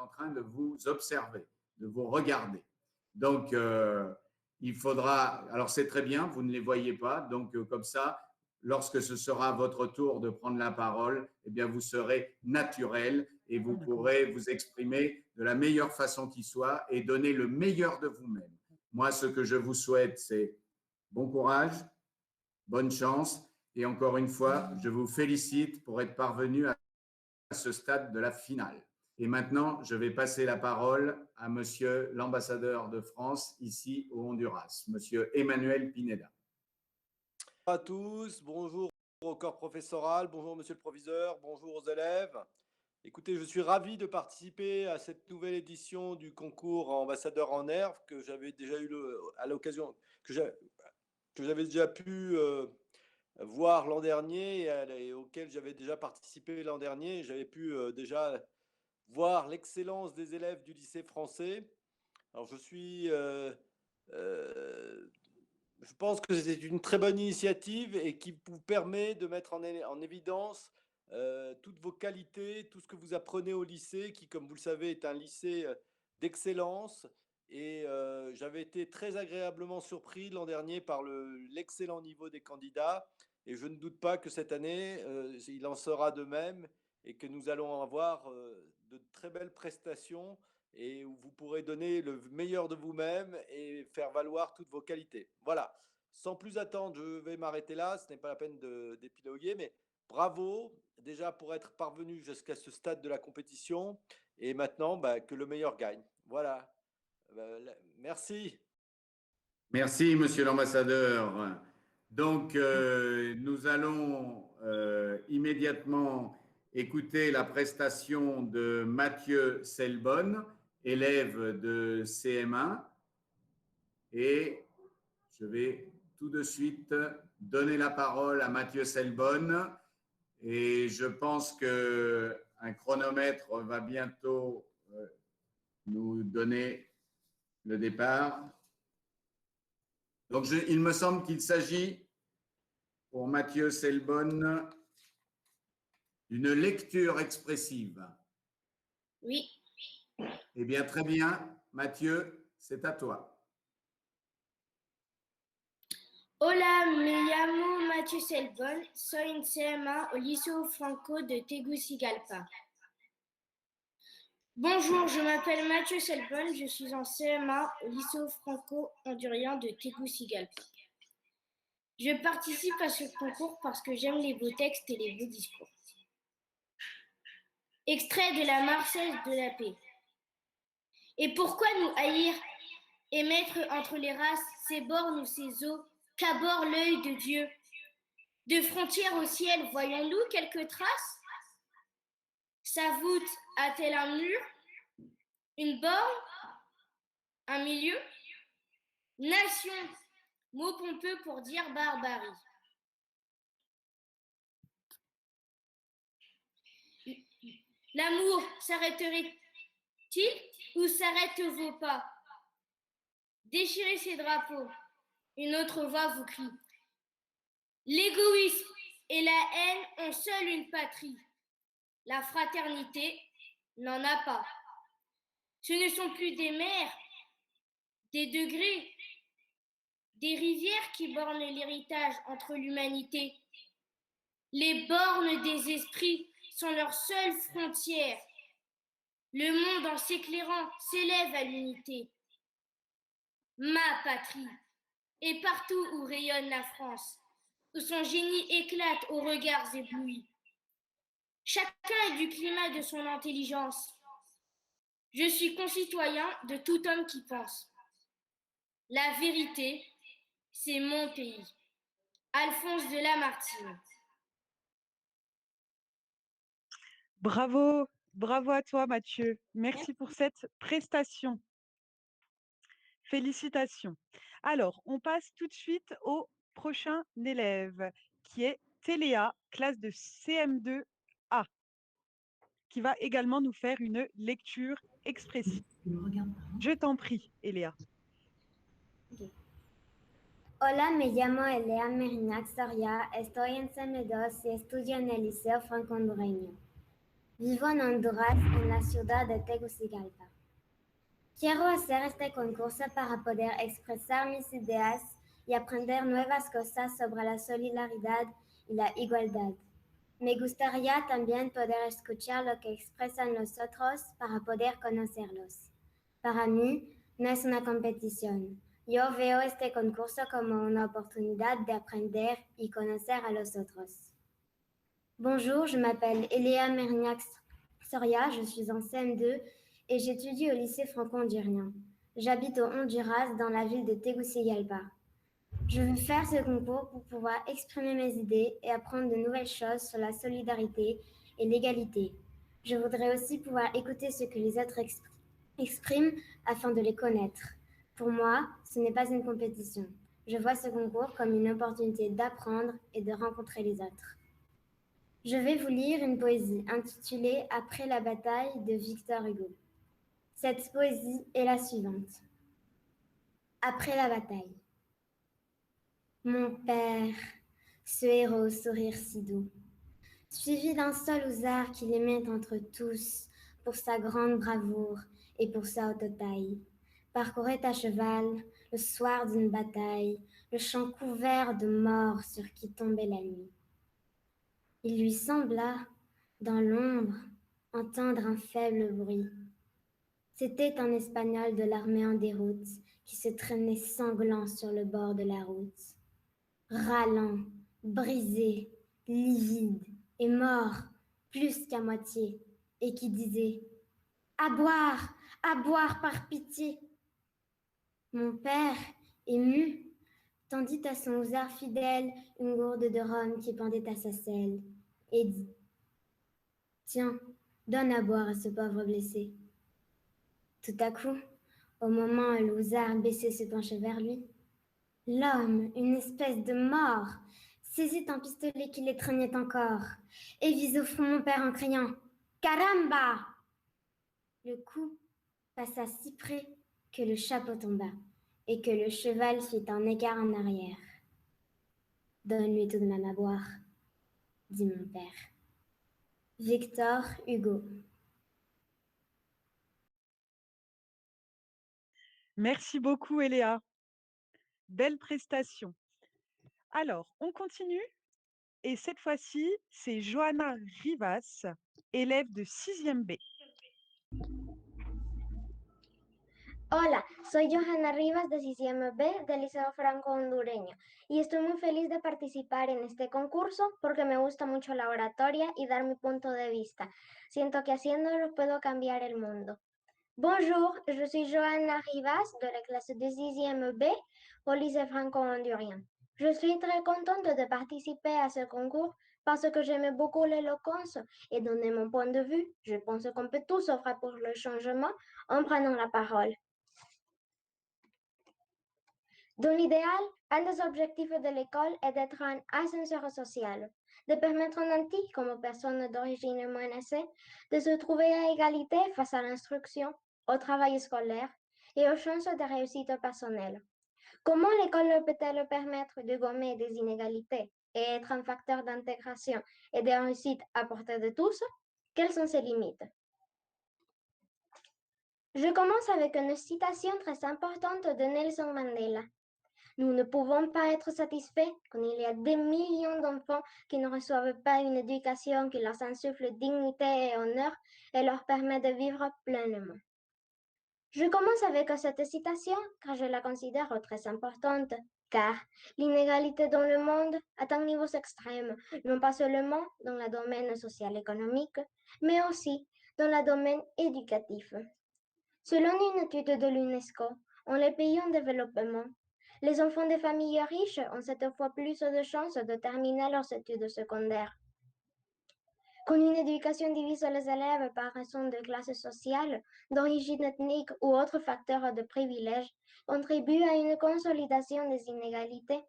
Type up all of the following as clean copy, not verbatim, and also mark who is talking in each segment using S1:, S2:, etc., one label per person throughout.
S1: en train de vous observer, de vous regarder. Donc, il faudra, alors c'est très bien, vous ne les voyez pas, donc comme ça, lorsque ce sera votre tour de prendre la parole, eh bien, vous serez naturel et vous pourrez vous exprimer de la meilleure façon qui soit et donner le meilleur de vous-même. Moi, ce que je vous souhaite, c'est bon courage, bonne chance et encore une fois, je vous félicite pour être parvenu à ce stade de la finale. Et maintenant, je vais passer la parole à Monsieur l'ambassadeur de France ici au Honduras, Monsieur Emmanuel Pineda.
S2: Bonjour à tous, bonjour au corps professoral, bonjour monsieur le proviseur, bonjour aux élèves. Écoutez, je suis ravi de participer à cette nouvelle édition du concours ambassadeur en herbe que j'avais déjà eu à l'occasion, que j'avais déjà pu voir l'an dernier et auquel j'avais déjà participé l'an dernier. J'avais pu déjà voir l'excellence des élèves du lycée français. Alors je pense que c'est une très bonne initiative et qui vous permet de mettre en évidence toutes vos qualités, tout ce que vous apprenez au lycée, qui, comme vous le savez, est un lycée d'excellence. Et j'avais été très agréablement surpris l'an dernier par l'excellent niveau des candidats. Et je ne doute pas que cette année, il en sera de même et que nous allons avoir de très belles prestations et où vous pourrez donner le meilleur de vous-même et faire valoir toutes vos qualités. Voilà. Sans plus attendre, je vais m'arrêter là. Ce n'est pas la peine d'épiloguer, mais bravo déjà pour être parvenu jusqu'à ce stade de la compétition. Et maintenant, que le meilleur gagne. Voilà. Merci.
S1: Merci, Monsieur l'ambassadeur. Donc, nous allons immédiatement écouter la prestation de Mathieu Selbonne, élève de CM1. Et je vais tout de suite donner la parole à Mathieu Selbonne. Et je pense qu'un chronomètre va bientôt nous donner le départ. Donc, il me semble qu'il s'agit pour Mathieu Selbonne d'une lecture expressive.
S3: Oui.
S1: Eh bien, très bien. Mathieu, c'est à toi.
S3: Hola, me llamo Mathieu Selbonne, soy en CM1 au Liceo Franco de Tegucigalpa. Bonjour, je m'appelle Mathieu Selbonne, je suis en CM1 au Liceo Franco-Hondurien de Tegucigalpa. Je participe à ce concours parce que j'aime les beaux textes et les beaux discours. Extrait de la Marseillaise de la paix. Et pourquoi nous haïr et mettre entre les races ces bornes ou ces eaux qu'aborde l'œil de Dieu? De frontières au ciel, voyons-nous quelques traces? Sa voûte a-t-elle un mur? Une borne? Un milieu? Nation, mot pompeux pour dire barbarie. L'amour s'arrêterait-il ou s'arrêtent vos pas? Déchirez ces drapeaux, une autre voix vous crie. L'égoïsme et la haine ont seul une patrie. La fraternité n'en a pas. Ce ne sont plus des mers, des degrés, des rivières qui bornent l'héritage entre l'humanité. Les bornes des esprits sont leurs seules frontières. Le monde en s'éclairant s'élève à l'unité. Ma patrie, et partout où rayonne la France, où son génie éclate aux regards éblouis. Chacun est du climat de son intelligence. Je suis concitoyen de tout homme qui pense. La vérité, c'est mon pays. Alphonse de Lamartine.
S4: Bravo, bravo à toi Mathieu. Merci pour cette prestation. Félicitations. Alors, on passe tout de suite au prochain élève qui est Téléa, classe de CM2A, qui va également nous faire une lecture expressive. Je t'en prie, Eléa.
S5: Hola, me llamo Elea Merinac Soria, estoy en CM2 y estudio en el Liceo Franco-Hondureño. Vivo en Honduras, en la ciudad de Tegucigalpa. Quiero hacer este concurso para poder expresar mis ideas y aprender nuevas cosas sobre la solidaridad y la igualdad. Me gustaría también poder escuchar lo que expresan los otros para poder conocerlos. Para mí, no es una competición. Yo veo este concurso como una oportunidad de aprender y conocer a los otros. Bonjour, je m'appelle Eléa Merignac-Soria, je suis en CM2 et j'étudie au lycée franco-hondurien. J'habite au Honduras, dans la ville de Tegucigalpa. Je veux faire ce concours pour pouvoir exprimer mes idées et apprendre de nouvelles choses sur la solidarité et l'égalité. Je voudrais aussi pouvoir écouter ce que les autres expriment afin de les connaître. Pour moi, ce n'est pas une compétition. Je vois ce concours comme une opportunité d'apprendre et de rencontrer les autres. Je vais vous lire une poésie intitulée Après la bataille de Victor Hugo. Cette poésie est la suivante. Après la bataille. Mon père, ce héros au sourire si doux, suivi d'un seul ousard qu'il aimait entre tous pour sa grande bravoure et pour sa haute taille, parcourait à cheval, le soir d'une bataille, le champ couvert de morts sur qui tombait la nuit. Il lui sembla, dans l'ombre, entendre un faible bruit. C'était un Espagnol de l'armée en déroute qui se traînait sanglant sur le bord de la route. Râlant, brisé, livide et mort, plus qu'à moitié, et qui disait « À boire par pitié !» Mon père, ému, tendit à son ousard fidèle une gourde de rhum qui pendait à sa selle, et dit « Tiens, donne à boire à ce pauvre blessé. » Tout à coup, au moment où l'ousard baissé se penchait vers lui, l'homme, une espèce de mort, saisit un pistolet qui l'étreignait encore et vise au front mon père en criant « Caramba !» Le coup passa si près que le chapeau tomba et que le cheval fit un écart en arrière. « Donne-lui tout de même à boire, » dit mon père. Victor Hugo.
S4: Merci beaucoup, Eléa. Belle prestation. Alors, on continue. Et cette fois-ci, c'est Johanna Rivas, élève de 6e B.
S6: Hola, soy Johanna Rivas de 6º B del Liceo Franco Hondureño y estoy muy feliz de participar en este concurso porque me gusta mucho la oratoria y dar mi punto de vista. Siento que haciéndolo puedo cambiar el mundo. Bonjour, je suis Johanna Rivas de la classe de 6e B au lycée franco-hondurien. Je suis très contente de participer à ce concours parce que j'aime beaucoup l'éloquence et donner mon point de vue. Je pense qu'on peut tous œuvrer pour le changement en prenant la parole. Dans l'idéal, un des objectifs de l'école est d'être un ascenseur social, de permettre aux nantis, comme aux personnes d'origine menacée, de se trouver à égalité face à l'instruction, au travail scolaire et aux chances de réussite personnelle. Comment l'école peut-elle permettre de gommer des inégalités et être un facteur d'intégration et de réussite à portée de tous? Quelles sont ses limites? Je commence avec une citation très importante de Nelson Mandela. Nous ne pouvons pas être satisfaits quand il y a des millions d'enfants qui ne reçoivent pas une éducation qui leur insuffle dignité et honneur et leur permet de vivre pleinement. Je commence avec cette citation car je la considère très importante, car l'inégalité dans le monde atteint niveaux extrêmes, non pas seulement dans le domaine social-économique, mais aussi dans le domaine éducatif. Selon une étude de l'UNESCO, en les pays en développement, les enfants des familles riches ont 7 fois plus de chances de terminer leurs études secondaires. Quand une éducation divise les élèves par raison de classe sociale, d'origine ethnique ou autres facteurs de privilège, contribue à une consolidation des inégalités.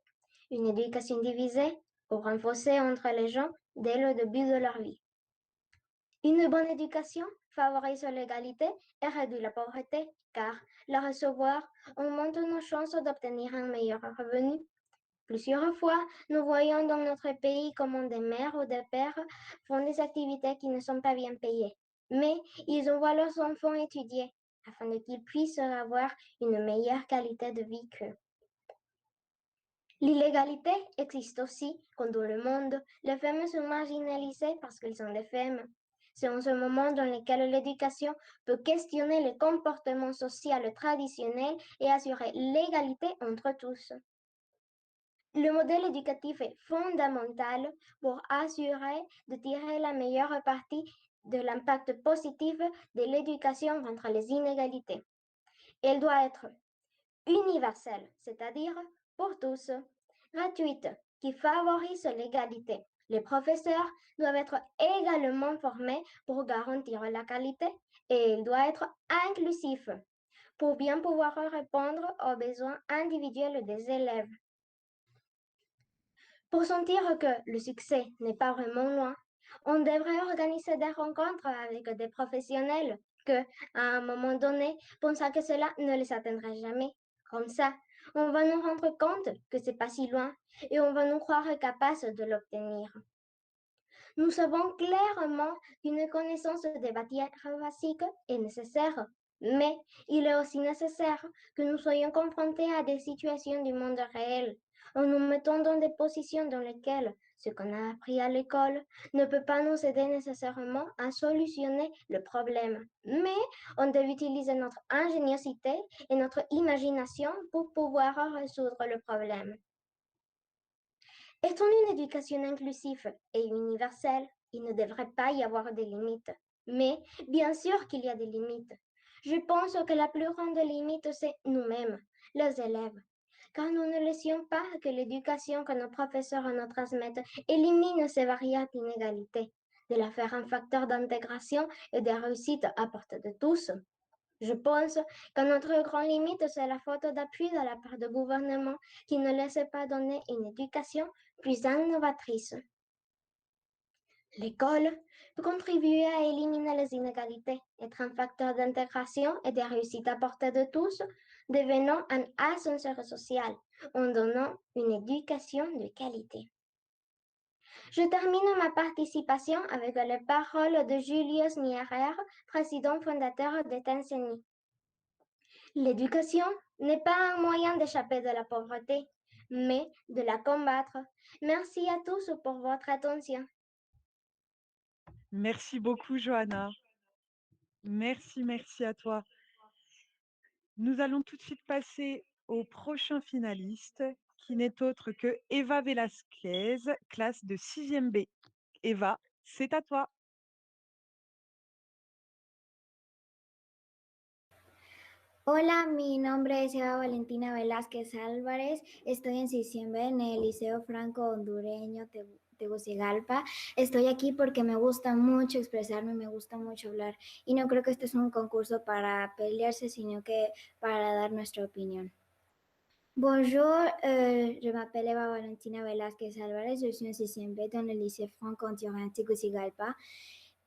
S6: Une éducation divisée ou renforcée entre les gens dès le début de leur vie. Une bonne éducation favorise l'égalité et réduit la pauvreté, car la recevoir augmente nos chances d'obtenir un meilleur revenu. Plusieurs fois, nous voyons dans notre pays comment des mères ou des pères font des activités qui ne sont pas bien payées, mais ils envoient leurs enfants étudier afin qu'ils puissent avoir une meilleure qualité de vie qu'eux. L'illégalité existe aussi quand dans le monde, les femmes sont marginalisées parce qu'elles sont des femmes. C'est en ce moment dans lequel l'éducation peut questionner les comportements sociaux traditionnels et assurer l'égalité entre tous. Le modèle éducatif est fondamental pour assurer de tirer la meilleure partie de l'impact positif de l'éducation contre les inégalités. Elle doit être universelle, c'est-à-dire pour tous, gratuite, qui favorise l'égalité. Les professeurs doivent être également formés pour garantir la qualité et il doit être inclusif pour bien pouvoir répondre aux besoins individuels des élèves. Pour sentir que le succès n'est pas vraiment loin, on devrait organiser des rencontres avec des professionnels que, à un moment donné, pensent que cela ne les atteindra jamais. Comme ça, on va nous rendre compte que c'est pas si loin et on va nous croire capables de l'obtenir. Nous savons clairement qu'une connaissance des matières basiques est nécessaire, mais il est aussi nécessaire que nous soyons confrontés à des situations du monde réel, en nous mettant dans des positions dans lesquelles ce qu'on a appris à l'école ne peut pas nous aider nécessairement à solutionner le problème. Mais on doit utiliser notre ingéniosité et notre imagination pour pouvoir résoudre le problème. Étant une éducation inclusive et universelle, il ne devrait pas y avoir de limites. Mais bien sûr qu'il y a des limites. Je pense que la plus grande limite, c'est nous-mêmes, les élèves. Car nous ne laissions pas que l'éducation que nos professeurs nous transmettent élimine ces variables d'inégalité, de la faire un facteur d'intégration et de réussite à portée de tous. Je pense que notre grande limite, c'est la faute d'appui de la part du gouvernement qui ne laisse pas donner une éducation plus innovatrice. L'école peut contribuer à éliminer les inégalités, être un facteur d'intégration et de réussite à portée de tous, devenant un ascenseur social en donnant une éducation de qualité. Je termine ma participation avec les paroles de Julius Nyerere, président fondateur de Tanzanie. L'éducation n'est pas un moyen d'échapper de la pauvreté, mais de la combattre. Merci à tous pour votre attention.
S4: Merci beaucoup, Johanna. Merci à toi. Nous allons tout de suite passer au prochain finaliste, qui n'est autre que Eva Velasquez, classe de 6e B. Eva, c'est à toi.
S5: Hola, mi nombre es Eva Valentina Velázquez Álvarez. Estoy en diciembre en el Liceo Franco Hondureño Tegucigalpa. Estoy aquí porque me gusta mucho expresarme, me gusta mucho hablar. Y no creo que este es un concurso para pelearse, sino que para dar nuestra opinión. Bonjour, je m'appelle Eva Valentina Velázquez Álvarez. Je suis en 6e B dans le lycée Franco Hondureño Tegucigalpa.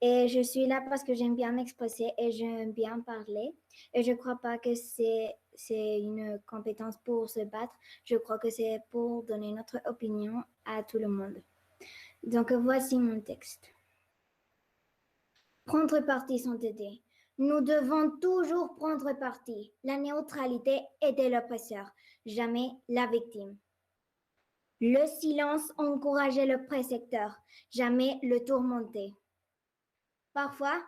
S5: Et je suis là parce que j'aime bien m'exprimer et j'aime bien parler. Et je ne crois pas que c'est une compétence pour se battre. Je crois que c'est pour donner notre opinion à tout le monde. Donc, voici mon texte. Prendre parti sans aider. Nous devons toujours prendre parti. La neutralité est de l'oppresseur, jamais la victime. Le silence encourageait le précepteur, jamais le tourmenté. Parfois,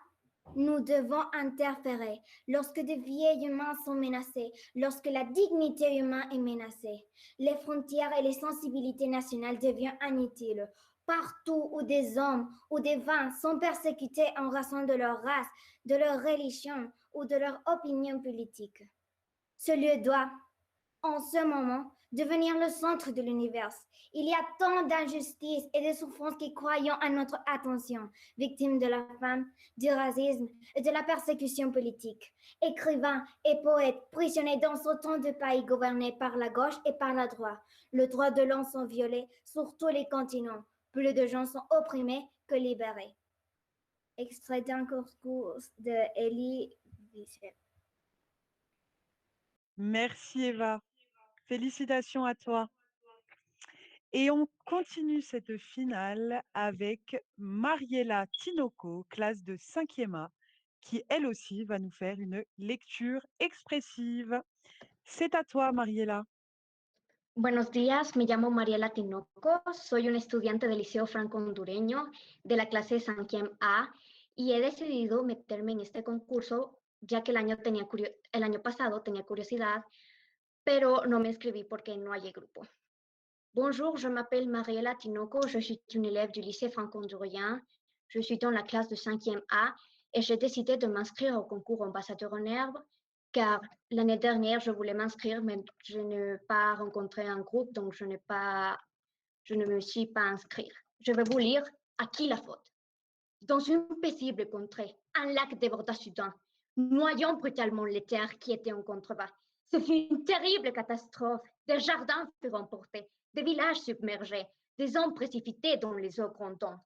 S5: nous devons interférer lorsque des vieilles humains sont menacés, lorsque la dignité humaine est menacée. Les frontières et les sensibilités nationales deviennent inutiles. Partout où des hommes ou des vins sont persécutés en raison de leur race, de leur religion ou de leur opinion politique. Ce lieu doit, en ce moment, devenir le centre de l'univers. Il y a tant d'injustices et de souffrances qui croyons à notre attention, victimes de la faim, du racisme et de la persécution politique. Écrivains et poètes prisonniers dans autant de pays gouvernés par la gauche et par la droite. Le droit de l'homme sont violés sur tous les continents. Plus de gens sont opprimés que libérés. Extrait d'un concours de Elie Wiesel.
S4: Merci, Eva. Félicitations à toi. Et on continue cette finale avec Mariela Tinoco, classe de 5e A, qui elle aussi va nous faire une lecture expressive. C'est à toi, Mariela.
S6: Buenos días, me llamo Mariela Tinoco, soy una estudiante del Liceo Franco-Hondureño de la clase de 5e A y he decidido meterme en este concurso ya que el año pasado tenía curiosidad, pero no me inscribí porque no hay grupo. Bonjour, je m'appelle Mariela Tinoco, je suis une élève du lycée franco-hondurien, je suis dans la classe de 5e A et j'ai décidé de m'inscrire au concours ambassadeur en herbe car l'année dernière, je voulais m'inscrire, mais je n'ai pas rencontré un groupe, donc je ne me suis pas inscrite. Je vais vous lire à qui la faute. Dans une paisible contrée, un lac déborda soudain, noyant brutalement les terres qui étaient en contrebas. Ce fut une terrible catastrophe. Des jardins furent emportés, des villages submergés, des hommes précipités dans les eaux grondantes.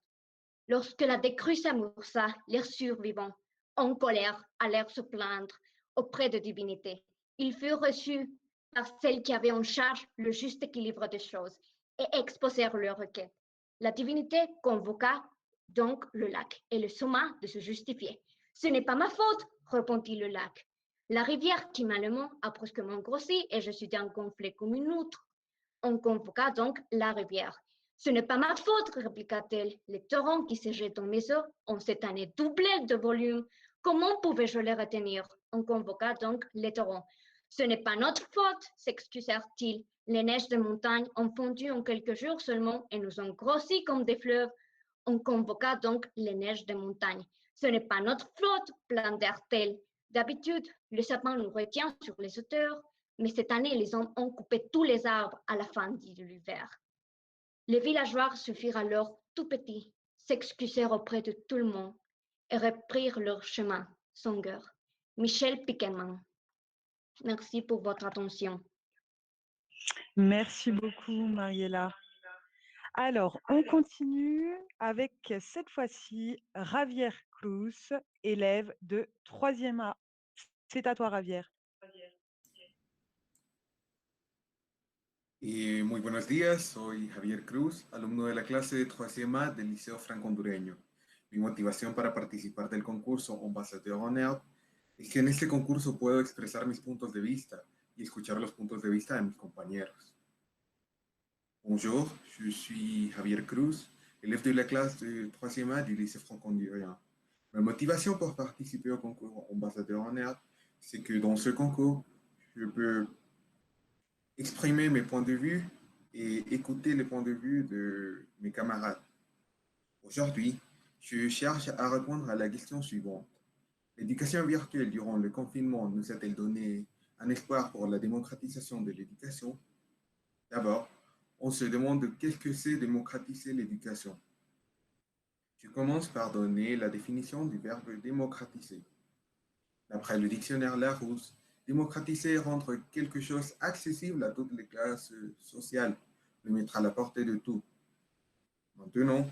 S6: Lorsque la décrue s'amorça, les survivants, en colère, allèrent se plaindre auprès de divinités. Ils furent reçus par celles qui avaient en charge le juste équilibre des choses et exposèrent leurs requêtes. La divinité convoqua donc le lac et le somma de se justifier. Ce n'est pas ma faute, répondit le lac. La rivière qui malement a brusquement grossi et je suis d'un conflit comme une autre. On convoqua donc la rivière. Ce n'est pas ma faute, répliqua-t-elle. Les torrents qui se jettent dans mes eaux ont cette année doublé de volume. Comment pouvais-je les retenir? On convoqua donc les torrents. Ce n'est pas notre faute, s'excusèrent-ils. Les neiges de montagne ont fondu en quelques jours seulement et nous ont grossi comme des fleuves. On convoqua donc les neiges de montagne. Ce n'est pas notre faute, plantèrent-elles. D'habitude, le sapin nous retient sur les hauteurs, mais cette année, les hommes ont coupé tous les arbres à la fin de l'hiver. Les villageois se firent alors tout petits, s'excusèrent auprès de tout le monde et reprirent leur chemin sans cœur. Michel Piqueman. Merci pour votre attention.
S4: Merci beaucoup, Mariela. Alors, on continue avec cette fois-ci Javier Cruz, élève de 3e A. C'est à toi, Javier.
S7: Muy buenos días, soy Javier Cruz, alumno de la clase de 3e A del Liceo Franco-Hondureño. Mi motivación para participar del concurso Ambassadeur en herbe es que en este concurso puedo expresar mis puntos de vista y escuchar los puntos de vista de mis compañeros. Bonjour, je suis Javier Cruz, élève de la classe de 3e A du lycée franco-hondurien. Ma motivation pour participer au concours Ambassadeur en herbe, c'est que dans ce concours, je peux exprimer mes points de vue et écouter les points de vue de mes camarades. Aujourd'hui, je cherche à répondre à la question suivante. L'éducation virtuelle durant le confinement nous a-t-elle donné un espoir pour la démocratisation de l'éducation? D'abord, on se demande qu'est-ce que c'est démocratiser l'éducation. Je commence par donner la définition du verbe démocratiser. D'après le dictionnaire Larousse, démocratiser est rendre quelque chose accessible à toutes les classes sociales, le mettre à la portée de tous. Maintenant,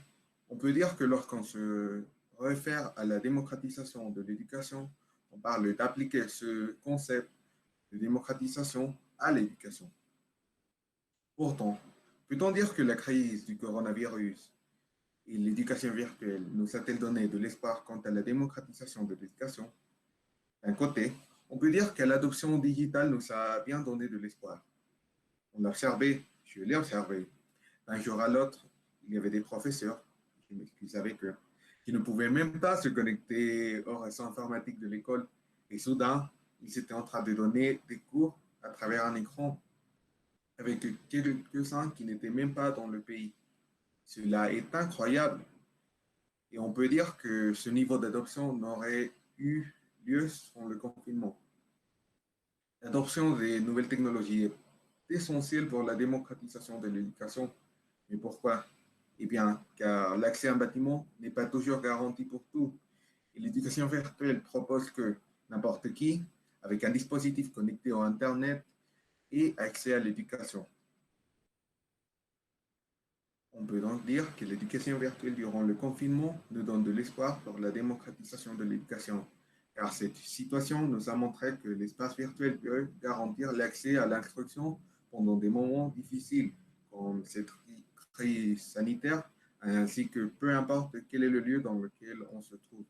S7: on peut dire que lorsqu'on se réfère à la démocratisation de l'éducation, on parle d'appliquer ce concept de démocratisation à l'éducation. Pourtant, peut-on dire que la crise du coronavirus et l'éducation virtuelle nous a-t-elle donné de l'espoir quant à la démocratisation de l'éducation? D'un côté, on peut dire que l'adoption digitale nous a bien donné de l'espoir. On l'a observé, je l'ai observé. D'un jour à l'autre, il y avait des professeurs, je m'excuse avec eux, qui ne pouvaient même pas se connecter au réseau informatique de l'école. Et soudain, ils étaient en train de donner des cours à travers un écran avec quelques-uns qui n'étaient même pas dans le pays. Cela est incroyable. Et on peut dire que ce niveau d'adoption n'aurait eu lieu sans le confinement. L'adoption des nouvelles technologies est essentielle pour la démocratisation de l'éducation. Mais pourquoi? Eh bien, car l'accès à un bâtiment n'est pas toujours garanti pour tout. Et l'éducation virtuelle propose que n'importe qui, avec un dispositif connecté au Internet, ait accès à l'éducation. On peut donc dire que l'éducation virtuelle durant le confinement nous donne de l'espoir pour la démocratisation de l'éducation, car cette situation nous a montré que l'espace virtuel peut garantir l'accès à l'instruction pendant des moments difficiles, comme cette crise sanitaire, ainsi que peu importe quel est le lieu dans lequel on se trouve.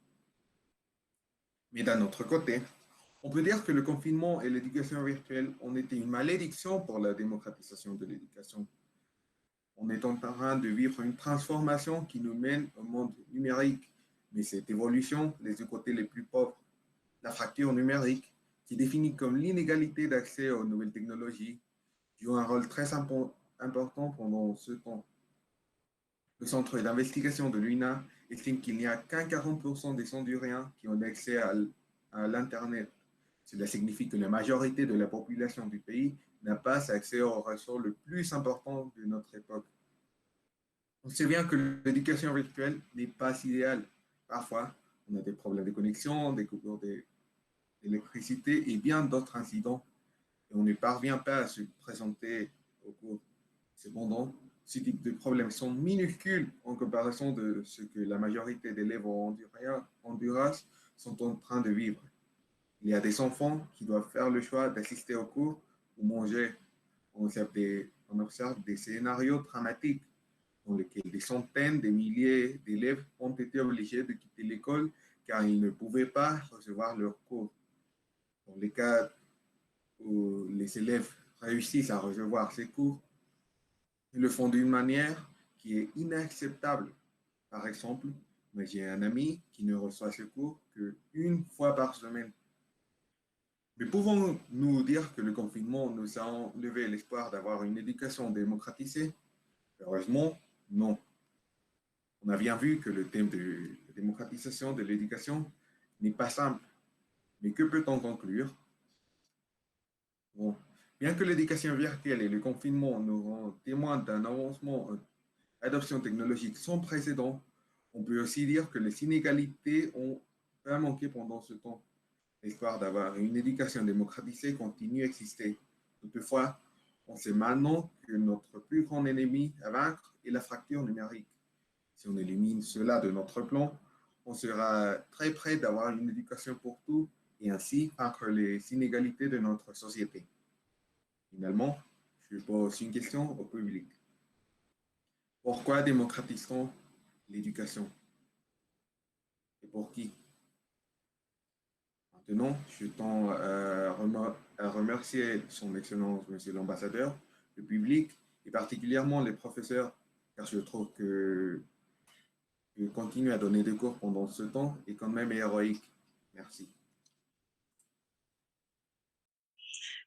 S7: Mais d'un autre côté, on peut dire que le confinement et l'éducation virtuelle ont été une malédiction pour la démocratisation de l'éducation. On est en train de vivre une transformation qui nous mène au monde numérique, mais cette évolution laisse de côté les plus pauvres. La fracture numérique, qui est définie comme l'inégalité d'accès aux nouvelles technologies, joue un rôle très important pendant ce temps. Le centre d'investigation de l'UNA estime qu'il n'y a qu'un 40% des Honduriens qui ont accès à l'Internet. Cela signifie que la majorité de la population du pays n'a pas accès au ressort le plus important de notre époque. On sait bien que l'éducation virtuelle n'est pas idéale. Parfois, on a des problèmes de connexion, des coupures d'électricité et bien d'autres incidents. Et on ne parvient pas à se présenter au cours. Cependant, ce type de problèmes sont minuscules en comparaison de ce que la majorité d'élèves au Honduras sont en train de vivre. Il y a des enfants qui doivent faire le choix d'assister aux cours ou manger. On observe des scénarios dramatiques dans lesquels des centaines de milliers d'élèves ont été obligés de quitter l'école car ils ne pouvaient pas recevoir leurs cours. Dans les cas où les élèves réussissent à recevoir ces cours, ils le font d'une manière qui est inacceptable. Par exemple, moi j'ai un ami qui ne reçoit ce cours qu'une fois par semaine. Mais pouvons-nous dire que le confinement nous a enlevé l'espoir d'avoir une éducation démocratisée? Heureusement, non. On a bien vu que le thème de la démocratisation de l'éducation n'est pas simple. Mais que peut-on conclure? Bon, bien que l'éducation virtuelle et le confinement nous rendent témoins d'un avancement en adoption technologique sans précédent, on peut aussi dire que les inégalités ont pas manqué pendant ce temps. L'espoir d'avoir une éducation démocratisée continue à exister. Toutefois, on sait maintenant que notre plus grand ennemi à vaincre est la fracture numérique. Si on élimine cela de notre plan, on sera très près d'avoir une éducation pour tous et ainsi vaincre les inégalités de notre société. Finalement, je pose une question au public. Pourquoi démocratise-t-on l'éducation? Et pour qui? Maintenant, je tends à remercier son Excellence, Monsieur l'Ambassadeur, le public et particulièrement les professeurs, car je trouve que continuer à donner des cours pendant ce temps est quand même héroïque. Merci.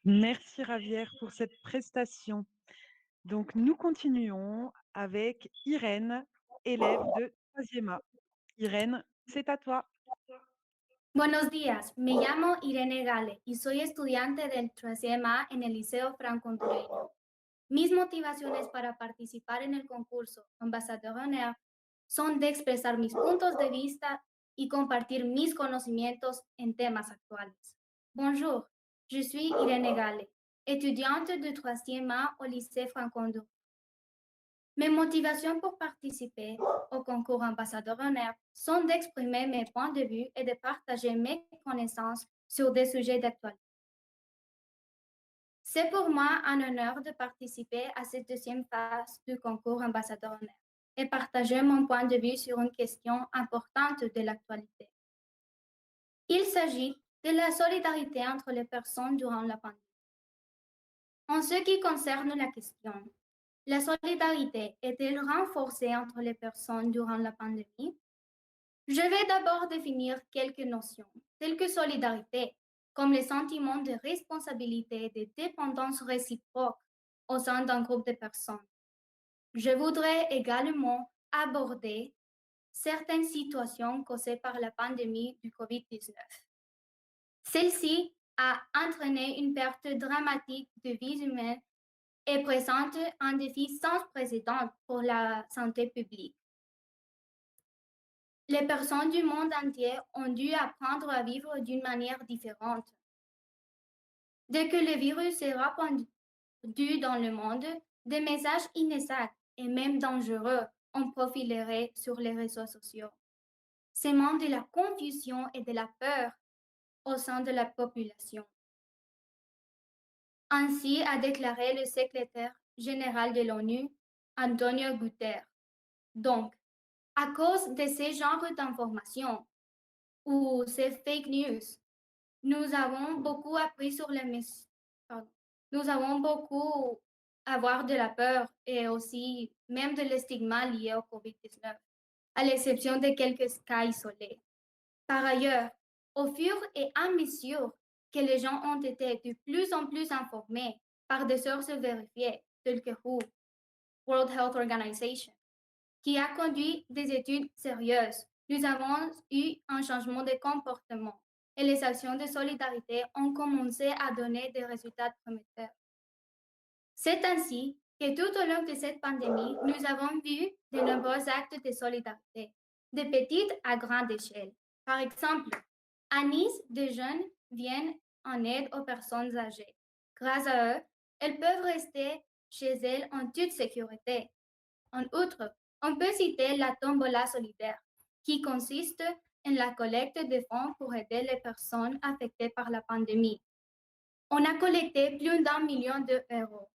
S4: Merci Javier pour cette prestation. Donc nous continuons avec Irène, élève de 3e A. Irène, c'est à toi.
S8: Buenos días, me llamo Irene Gale y soy estudiante del 3º A en el Liceo Franco-Hondureño. Mis motivaciones para participar en el concurso Ambassadeur Honneur son de expresar mis puntos de vista y compartir mis conocimientos en temas actuales. Bonjour, je suis Irene Gale, étudiante de 3e A au Lycée Franco-Hondureño. Mes motivations pour participer au concours Ambassadeur Honneur sont d'exprimer mes points de vue et de partager mes connaissances sur des sujets d'actualité. C'est pour moi un honneur de participer à cette 2e phase du concours Ambassadeur Honneur et partager mon point de vue sur une question importante de l'actualité. Il s'agit de la solidarité entre les personnes durant la pandémie. En ce qui concerne la question, la solidarité est-elle renforcée entre les personnes durant la pandémie? Je vais d'abord définir quelques notions, telles que solidarité, comme les sentiments de responsabilité et de dépendance réciproque au sein d'un groupe de personnes. Je voudrais également aborder certaines situations causées par la pandémie du COVID-19. Celle-ci a entraîné une perte dramatique de vies humaines et présente un défi sans précédent pour la santé publique. Les personnes du monde entier ont dû apprendre à vivre d'une manière différente. Dès que le virus est répandu dans le monde, des messages inexacts et même dangereux ont profilé sur les réseaux sociaux, sémant de la confusion et de la peur au sein de la population. Ainsi a déclaré le secrétaire général de l'ONU, Antonio Guterres. Donc, à cause de ces genres d'informations ou ces fake news, nous avons beaucoup appris sur nous avons beaucoup avoir de la peur et aussi même de l'estigma lié au COVID-19, à l'exception de quelques cas isolés. Par ailleurs, au fur et à mesure que les gens ont été de plus en plus informés par des sources vérifiées, telles que WHO, World Health Organization, qui a conduit des études sérieuses, nous avons eu un changement de comportement et les actions de solidarité ont commencé à donner des résultats prometteurs. C'est ainsi que tout au long de cette pandémie, nous avons vu de nombreux actes de solidarité, de petite à grande échelle. Par exemple, à Nice, des jeunes viennent en aide aux personnes âgées. Grâce à eux, elles peuvent rester chez elles en toute sécurité. En outre, on peut citer la tombola solidaire, qui consiste en la collecte de fonds pour aider les personnes affectées par la pandémie. On a collecté plus d'1 million d'euros.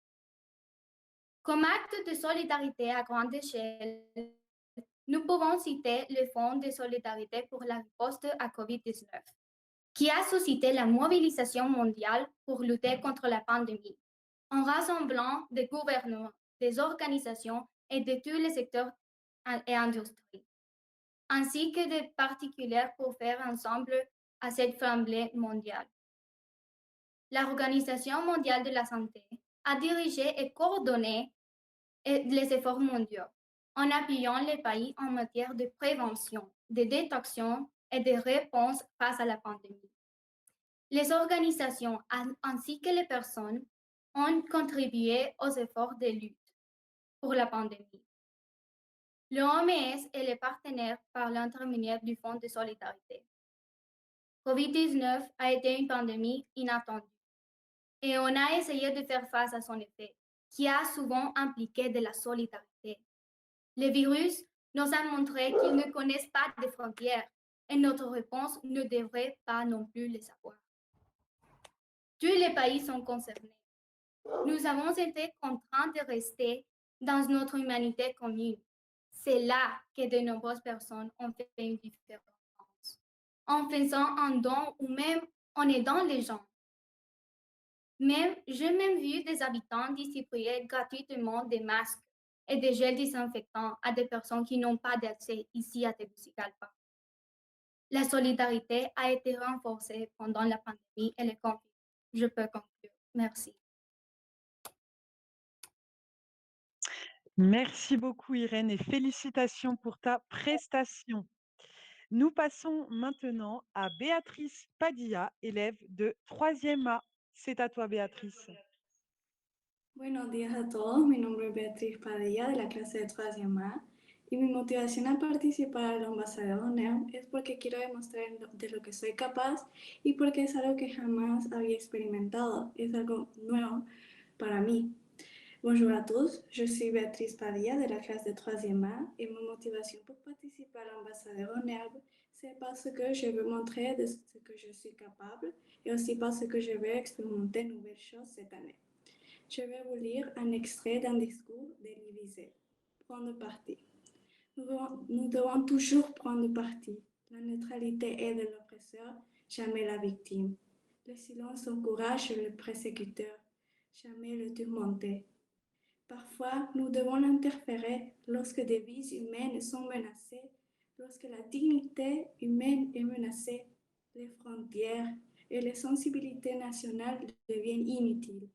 S8: Comme acte de solidarité à grande échelle, nous pouvons citer le Fonds de solidarité pour la riposte à COVID-19, qui a suscité la mobilisation mondiale pour lutter contre la pandémie, en rassemblant des gouvernements, des organisations et de tous les secteurs et industries, ainsi que des particuliers pour faire ensemble à cette flambée mondiale. L'Organisation mondiale de la santé a dirigé et coordonné les efforts mondiaux en appuyant les pays en matière de prévention, de détection et de réponse face à la pandémie. Les organisations ainsi que les personnes ont contribué aux efforts de lutte pour la pandémie. L'OMS est le partenaire par l'intermédiaire du Fonds de solidarité. COVID-19 a été une pandémie inattendue et on a essayé de faire face à son effet, qui a souvent impliqué de la solidarité. Le virus nous a montré qu'ils ne connaissent pas de frontières et notre réponse ne devrait pas non plus les avoir. Tous les pays sont concernés. Nous avons été contraints de rester dans notre humanité commune. C'est là que de nombreuses personnes ont fait une différence, en faisant un don ou même en aidant les gens. J'ai même vu des habitants distribuer gratuitement des masques et des gels désinfectants à des personnes qui n'ont pas d'accès ici à Tegucigalpa. La solidarité a été renforcée pendant la pandémie et le confinement. Je peux conclure. Merci.
S4: Merci beaucoup, Irène, et félicitations pour ta prestation. Nous passons maintenant à Béatrice Padilla, élève de 3e A. C'est à toi, Béatrice.
S9: Buenos días a todos, mi nombre es Beatriz Padilla de la clase de 3ª A y mi motivación a participar al Ambassadeur d'Honneur es porque quiero demostrar de lo que soy capaz y porque es algo que jamás había experimentado, es algo nuevo para mí. Bonjour à tous, je suis Béatrice Padilla de la classe de 3e A et ma motivation pour participer à l'Ambassadeur en herbe, c'est parce que je veux montrer de ce que je suis capable et aussi parce que je veux expérimenter de nouvelles choses cette année. Je vais vous lire un extrait d'un discours d'Elie Wiesel. Prendre parti. Nous devons toujours prendre parti. La neutralité est de l'oppresseur, jamais la victime. Le silence encourage le persécuteur, jamais le tourmenté. Parfois, nous devons interférer lorsque des vies humaines sont menacées, lorsque la dignité humaine est menacée, les frontières et les sensibilités nationales deviennent inutiles.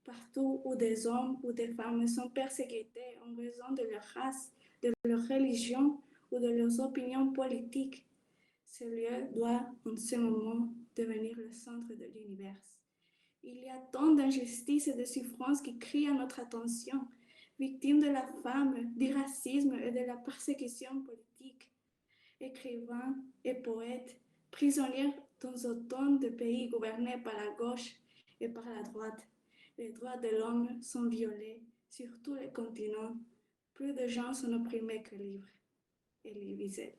S9: Partout où des hommes ou des femmes sont persécutés en raison de leur race, de leur religion ou de leurs opinions politiques, ce lieu doit en ce moment devenir le centre de l'univers. Il y a tant d'injustices et de souffrances qui crient à notre attention, victimes de la femme, du racisme et de la persécution politique. Écrivains et poètes, prisonniers dans autant de pays gouvernés par la gauche et par la droite. Les droits de l'homme sont violés sur tous les continents. Plus de gens sont opprimés que libres. Elie Wiesel.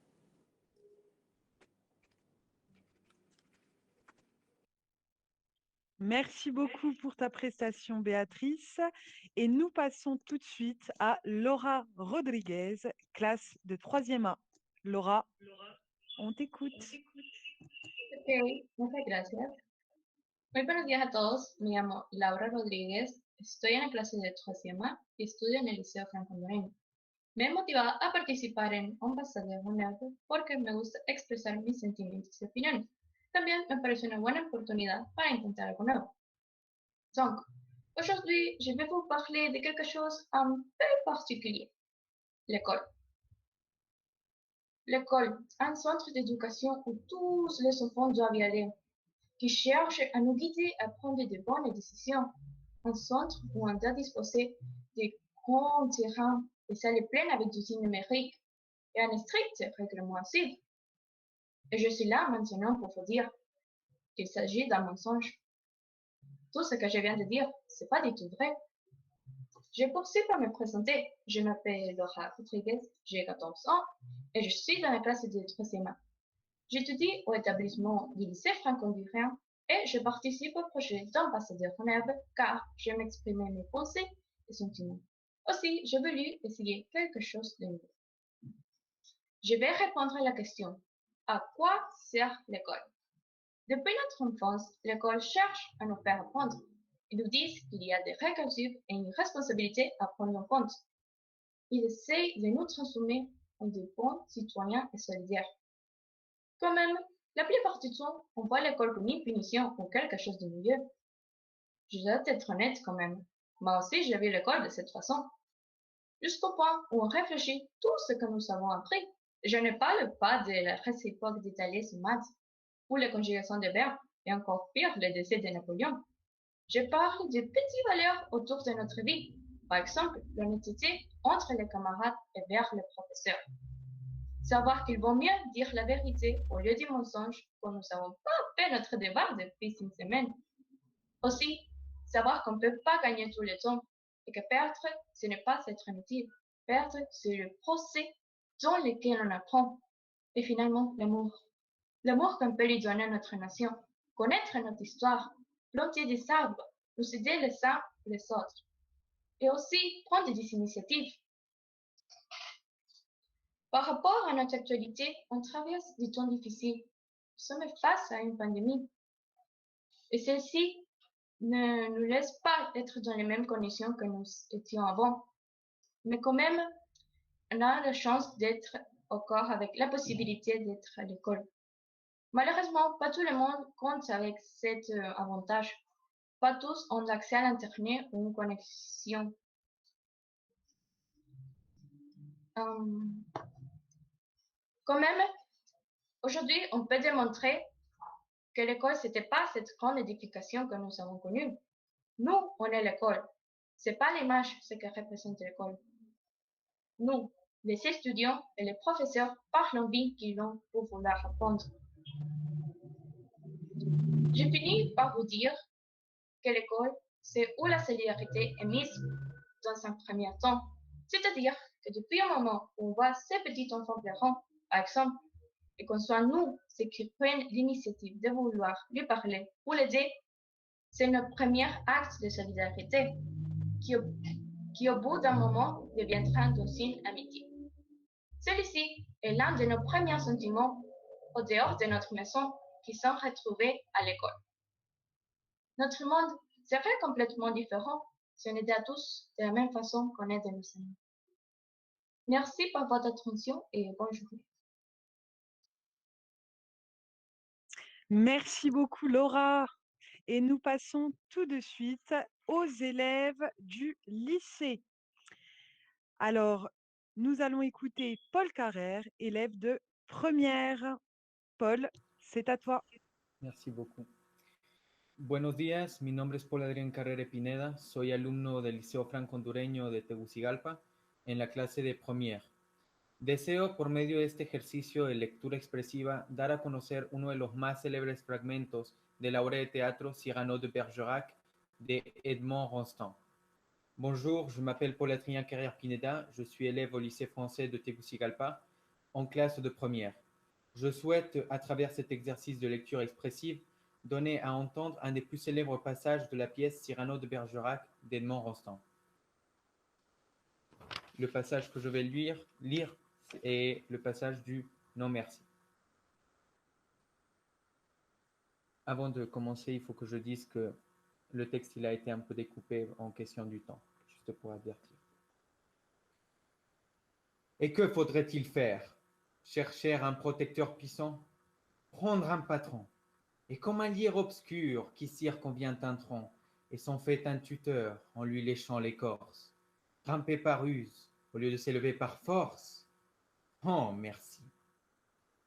S4: Merci beaucoup pour ta prestation, Béatrice. Et nous passons tout de suite à Laura Rodriguez, classe de 3e A. Laura, on t'écoute.
S10: Ok, muchas gracias. Muy buenos días a todos. Me llamo Laura Rodríguez. Estoy en la clase de 3e y estudio en el Liceo Franco Hondureño. Me he motivado a participar en Ambassadeur Honneur porque me gusta expresar mis sentimientos y opiniones. También me parece una buena oportunidad para intentar algo nuevo. Donc, aujourd'hui, je vais vous parler de quelque chose un peu particulier, l'école. L'école, un centre d'éducation où tous les enfants doivent y aller, qui cherche à nous guider à prendre de bonnes décisions. Un centre où on doit disposer de grands terrains, des salles pleines avec des outils numériques et un strict règlement à suivre. Et je suis là maintenant pour vous dire qu'il s'agit d'un mensonge. Tout ce que je viens de dire, c'est pas du tout vrai. Je poursuis par me présenter. Je m'appelle Laura Rodriguez, j'ai 14 ans et je suis dans la classe de 3e A. J'étudie au établissement du lycée franco-hondurien et je participe au projet d'ambassadeur en herbe car j'aime exprimer mes pensées et sentiments. Aussi, j'ai voulu essayer quelque chose de nouveau. Je vais répondre à la question: à quoi sert l'école? Depuis notre enfance, l'école cherche à nous faire apprendre. Ils nous disent qu'il y a des règles à suivre et une responsabilité à prendre en compte. Ils essayent de nous transformer en des bons citoyens et solidaires. Quand même, la plupart du temps, on voit l'école comme une punition ou quelque chose de mieux. Je dois être honnête quand même. Moi aussi, j'ai vu l'école de cette façon. Jusqu'au point où on réfléchit tout ce que nous avons appris. Je ne parle pas de la réciproque de Thalès ou maths, ou la conjugaison des verbes, et encore pire, le décès de Napoléon. Je parle de petites valeurs autour de notre vie. Par exemple, l'honnêteté entre les camarades et vers le professeur. Savoir qu'il vaut mieux dire la vérité au lieu du mensonge quand nous n'avons pas fait notre devoir depuis une semaine. Aussi, savoir qu'on ne peut pas gagner tout le temps et que perdre, ce n'est pas être inutile. Perdre, c'est le procès dans lequel on apprend. Et finalement, l'amour. L'amour qu'on peut lui donner à notre nation, connaître notre histoire, planter des arbres, nous aider les uns les autres. Et aussi prendre des initiatives. Par rapport à notre actualité, on traverse des temps difficiles. Nous sommes face à une pandémie. Et celle-ci ne nous laisse pas être dans les mêmes conditions que nous étions avant. Mais quand même, on a la chance d'être encore avec la possibilité d'être à l'école. Malheureusement, pas tout le monde compte avec cet avantage. Pas tous ont accès à l'Internet ou une connexion. Quand même, aujourd'hui, on peut démontrer que l'école, ce n'était pas cette grande édification que nous avons connue. Nous, on est l'école. Ce n'est pas l'image ce que représente l'école. Nous, les étudiants et les professeurs, par l'envie qu'ils ont pour vouloir apprendre. Je finis par vous dire que l'école, c'est où la solidarité est mise dans un premier temps. C'est-à-dire que depuis un moment où on voit ces petits enfants pleurant, par exemple, et qu'on soit nous, ceux qui prennent l'initiative de vouloir lui parler ou l'aider, c'est notre premier acte de solidarité qui au bout d'un moment deviendra dans une amitié. Celui-ci est l'un de nos premiers sentiments au dehors de notre maison qui sont retrouvés à l'école. Notre monde serait complètement différent si on aidait à tous de la même façon qu'on aide nos amis. Merci pour votre attention et bonne journée.
S4: Merci beaucoup, Laura. Et nous passons tout de suite aux élèves du lycée. Alors, nous allons écouter Paul Carrère, élève de première. Paul, c'est à toi.
S11: Merci beaucoup. Buenos días, mi nombre es Paul Adrián Carrera Pineda, soy alumno del Liceo Franco Hondureño de Tegucigalpa en la clase de Première. Deseo, por medio de este ejercicio de lectura expresiva, dar a conocer uno de los más célebres fragmentos de la obra de teatro Cyrano de Bergerac de Edmond Rostand. Bonjour, je m'appelle Paul Adrien Carrère Pineda, je suis élève au lycée français de Tegucigalpa, en classe de première. Je souhaite, à travers cet exercice de lecture expressive, donner à entendre un des plus célèbres passages de la pièce Cyrano de Bergerac d'Edmond Rostand. Le passage que je vais lire est le passage du « Non merci ». Avant de commencer, il faut que je dise que le texte il a été un peu découpé en question du temps, juste pour avertir. Et que faudrait-il faire? Chercher un protecteur puissant? Prendre un patron? Et comme un lierre obscur qui circonvient un tronc et s'en fait un tuteur en lui léchant l'écorce? Grimper par ruse au lieu de s'élever par force? Oh, merci.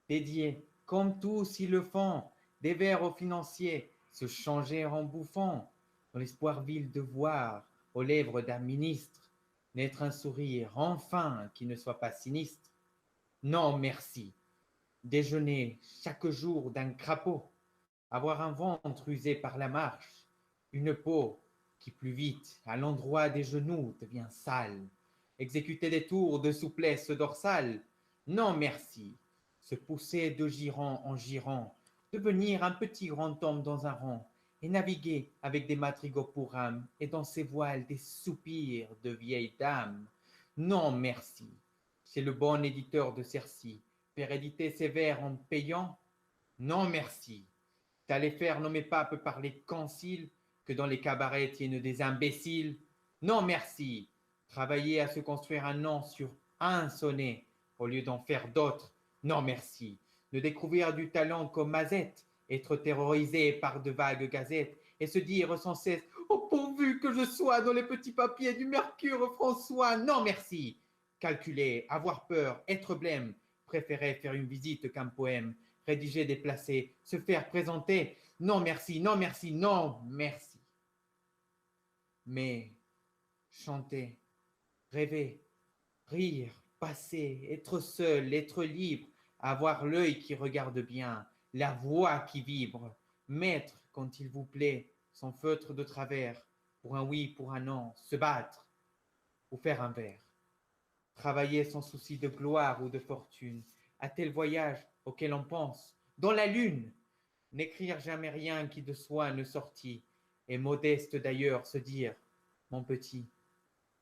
S11: Dédier, comme tous ils le font, des vers aux financiers, se changer en bouffon, dans l'espoir vil de voir, aux lèvres d'un ministre, naître un sourire enfin qui ne soit pas sinistre. Non, merci. Déjeuner chaque jour d'un crapaud, avoir un ventre usé par la marche, une peau qui plus vite, à l'endroit des genoux, devient sale, exécuter des tours de souplesse dorsale. Non, merci. Se pousser de giron en giron, devenir un petit grand homme dans un rond, et naviguer avec des madrigaux pour âme, et dans ses voiles des soupirs de vieille dame. Non, merci. C'est le bon éditeur de Cercy, faire éditer ses vers en payant? Non, merci. T'allais faire nommer pape par les conciles, que dans les cabarets tiennent des imbéciles? Non, merci. Travailler à se construire un nom sur un sonnet, au lieu d'en faire d'autres? Non, merci. De découvrir du talent comme Mazette, être terrorisé par de vagues gazettes, et se dire sans cesse « Oh, pourvu que je sois dans les petits papiers du Mercure François !» Non, merci. Calculer, avoir peur, être blême, préférer faire une visite qu'un poème, rédiger, déplacer, se faire présenter. Non, merci, non, merci, non, merci. Mais chanter, rêver, rire, passer, être seul, être libre, avoir l'œil qui regarde bien, la voix qui vibre, mettre, quand il vous plaît, son feutre de travers, pour un oui, pour un non, se battre, ou faire un vers. Travailler sans souci de gloire ou de fortune, à tel voyage auquel on pense, dans la lune, n'écrire jamais rien qui de soi ne sortit, et modeste d'ailleurs se dire, mon petit,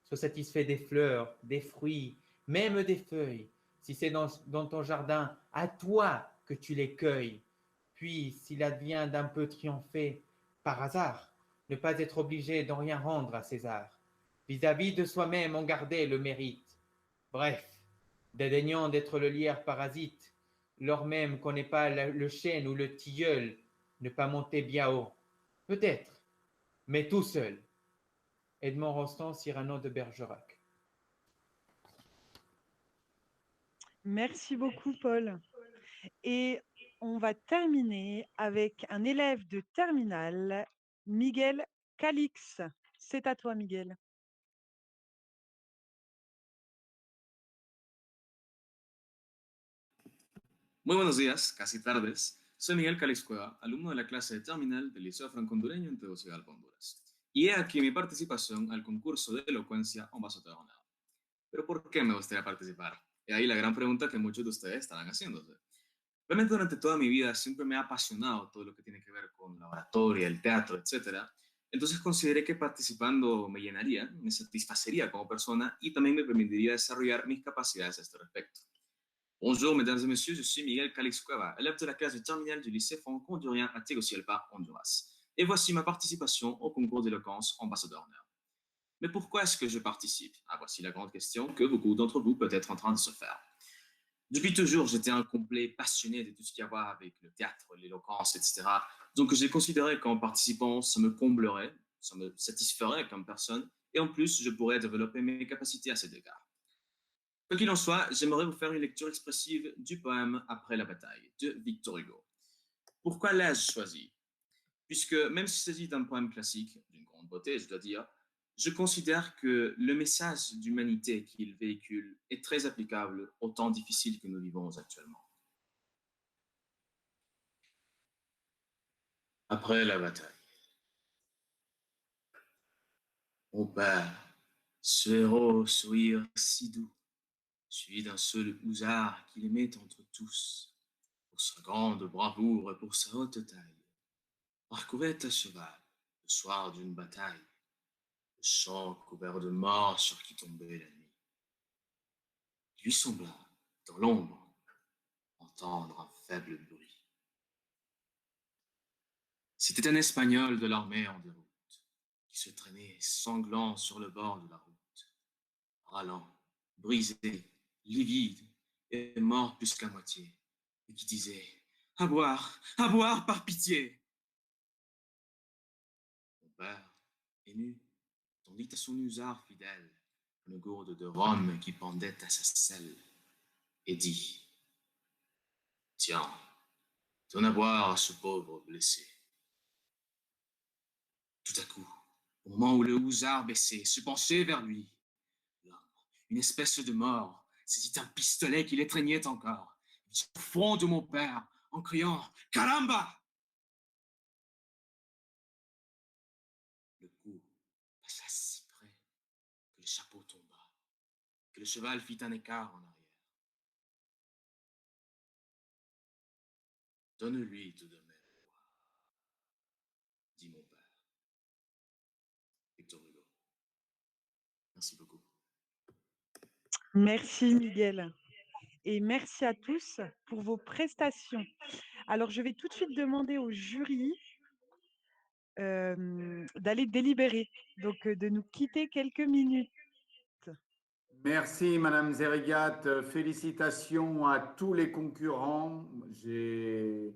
S11: sois satisfait des fleurs, des fruits, même des feuilles, si c'est dans ton jardin, à toi que tu les cueilles. Puis, s'il advient d'un peu triompher, par hasard, ne pas être obligé d'en rien rendre à César. Vis-à-vis de soi-même en garder le mérite. Bref, dédaignant d'être le lierre parasite, lors même qu'on n'est pas le chêne ou le tilleul, ne pas monter bien haut. Peut-être, mais tout seul. Edmond Rostand, Cyrano de Bergerac.
S4: Merci beaucoup, Paul. Et on va terminer avec un élève de terminale, Miguel Calix. C'est à toi, Miguel.
S12: Muy buenos días, casi tardes. Soy Miguel Calix Cueva, alumno de la clase de terminal del Liceo Franco-Hondureño en Tegucigalpa, Honduras. Y he aquí mi participación al concurso de elocuencia en vaso de horneado. Pero ¿por qué me gustaría participar? Y ahí la gran pregunta que muchos de ustedes estarán haciéndose. Realmente durante toda mi vida siempre me ha apasionado todo lo que tiene que ver con la oratoria, el teatro, etc. Entonces consideré que participando me llenaría, me satisfacería como persona y también me permitiría desarrollar mis capacidades a este respecto. Bonjour, mesdames et messieurs, je suis Miguel Calix Cueva, élève de la classe de terminale du lycée franco-hondurien à Tegucigalpa, Honduras. Et voici ma participation au concours d'éloquence ambassadeur d'honneur. Mais pourquoi est-ce que je participe? Voici la grande question que beaucoup d'entre vous peut être en train de se faire. Depuis toujours, j'étais un complet passionné de tout ce qui a à voir avec le théâtre, l'éloquence, etc. Donc j'ai considéré qu'en participant, ça me comblerait, ça me satisferait comme personne, et en plus, je pourrais développer mes capacités à cet égard. Quoi qu'il en soit, j'aimerais vous faire une lecture expressive du poème Après la bataille de Victor Hugo. Pourquoi l'ai-je choisi? Puisque même s'il s'agit d'un poème classique, d'une grande beauté, je dois dire, je considère que le message d'humanité qu'il véhicule est très applicable aux temps difficiles que nous vivons actuellement. Après la bataille. Mon père, ce héros sourire si doux, suivi d'un seul hussard qu'il aimait entre tous, pour sa grande bravoure et pour sa haute taille. parcourait à cheval le soir d'une bataille, le champ couvert de morts sur qui tombait la nuit. Il lui sembla, dans l'ombre, entendre un faible bruit. C'était un Espagnol de l'armée en déroute, qui se traînait sanglant sur le bord de la route, râlant, brisé, livide et mort plus qu'à moitié, et qui disait « à boire par pitié !» Mon père, ému, tendit à son usard fidèle une gourde de rhum qui pendait à sa selle, et dit « Tiens, donne à boire à ce pauvre blessé. » Tout à coup, au moment où le housard baissait, se penchait vers lui, l'homme, une espèce de mort, saisit un pistolet qu'il étreignait encore, et vit au front de mon père, en criant « Caramba !» Le coup passa si près que le chapeau tomba, que le cheval fit un écart en arrière. « Donne-lui tout de même, dit mon père. Victor Hugo. Merci beaucoup.
S4: Merci Miguel. Et merci à tous pour vos prestations. Alors, je vais tout de suite demander au jury d'aller délibérer, donc de nous quitter quelques minutes.
S1: Merci, Madame Zerigat. Félicitations à tous les concurrents. J'ai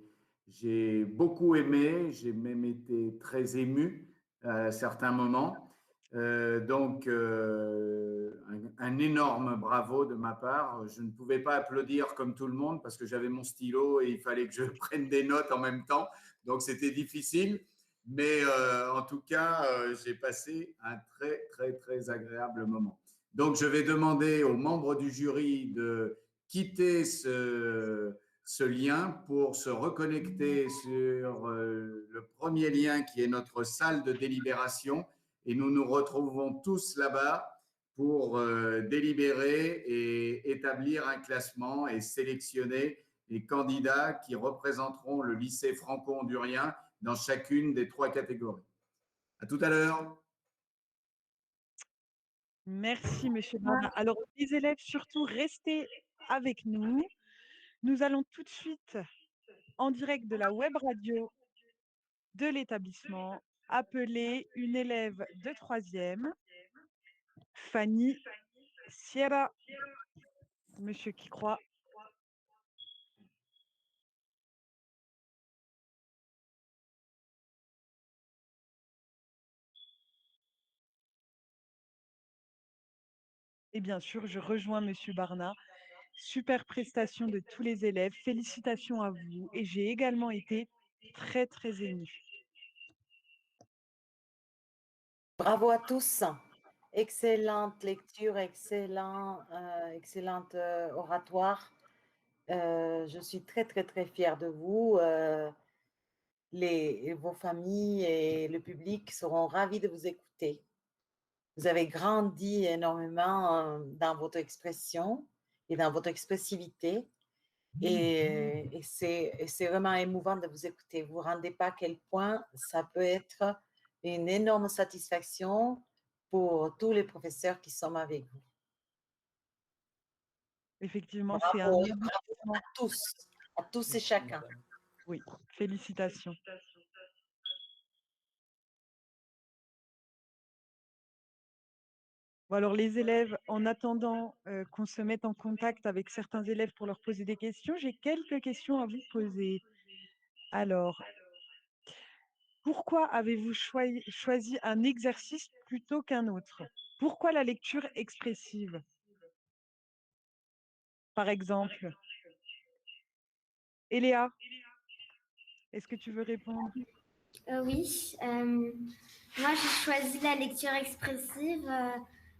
S1: beaucoup aimé, j'ai même été très ému à certains moments. Donc, un énorme bravo de ma part. Je ne pouvais pas applaudir comme tout le monde parce que j'avais mon stylo et il fallait que je prenne des notes en même temps. Donc, c'était difficile. Mais en tout cas, j'ai passé un très, très, très agréable moment. Donc, je vais demander aux membres du jury de quitter ce lien pour se reconnecter sur le premier lien qui est notre salle de délibération. Et nous nous retrouvons tous là-bas pour délibérer et établir un classement et sélectionner les candidats qui représenteront le lycée franco-hondurien dans chacune des 3 catégories. À tout à l'heure.
S4: Merci, Monsieur Barna. Alors, les élèves, surtout, restez avec nous. Nous allons tout de suite, en direct de la web radio de l'établissement, appeler une élève de 3e, Fanny Sierra. Monsieur qui croit. Et bien sûr, je rejoins Monsieur Barna. Super prestation de tous les élèves. Félicitations à vous. Et j'ai également été très, très émue.
S13: Bravo à tous. Excellente lecture, excellente oratoire. Je suis très, très, très fière de vous. Vos familles et le public seront ravis de vous écouter. Vous avez grandi énormément dans votre expression et dans votre expressivité. Et c'est vraiment émouvant de vous écouter. Vous ne vous rendez pas à quel point ça peut être une énorme satisfaction pour tous les professeurs qui sont avec vous.
S4: Effectivement,
S13: bravo,
S4: c'est un
S13: bravo à tous et chacun.
S4: Oui, félicitations. Bon, alors les élèves, en attendant qu'on se mette en contact avec certains élèves pour leur poser des questions, j'ai quelques questions à vous poser. Alors, pourquoi avez-vous choisi un exercice plutôt qu'un autre? Pourquoi la lecture expressive, par exemple? Eléa, est-ce que tu veux répondre?
S5: Oui, moi j'ai choisi la lecture expressive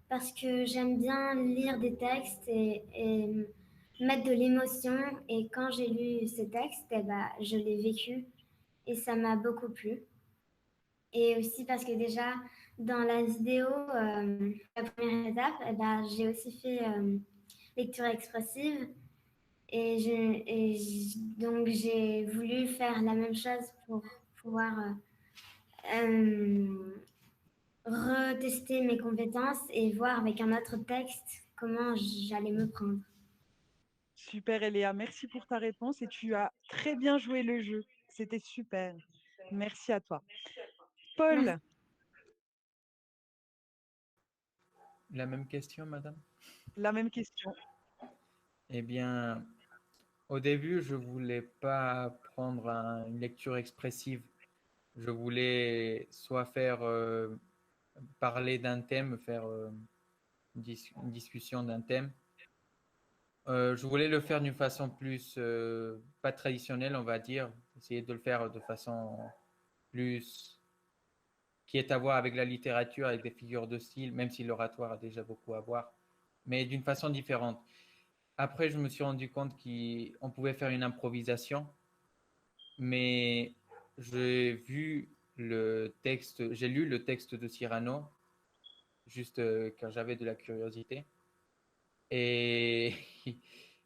S5: parce que j'aime bien lire des textes et mettre de l'émotion. Et quand j'ai lu ces textes, je l'ai vécu et ça m'a beaucoup plu. Et aussi parce que déjà, dans la vidéo, la première étape, j'ai aussi fait lecture expressive. Donc, j'ai voulu faire la même chose pour pouvoir retester mes compétences et voir avec un autre texte comment j'allais me prendre.
S4: Super, Eléa. Merci pour ta réponse et tu as très bien joué le jeu. C'était super. Merci à toi. Paul,
S5: Merci.
S11: La même question, madame?
S4: la même question.
S11: Eh bien, au début, je voulais pas prendre une lecture expressive. Je voulais soit faire parler d'un thème, faire une discussion d'un thème. Je voulais le faire d'une façon plus pas traditionnelle, on va dire. Essayer de le faire de façon plus qui est à voir avec la littérature, avec des figures de style, même si l'oratoire a déjà beaucoup à voir, mais d'une façon différente. Après, je me suis rendu compte qu'on pouvait faire une improvisation, mais j'ai lu le texte de Cyrano, juste car j'avais de la curiosité. Et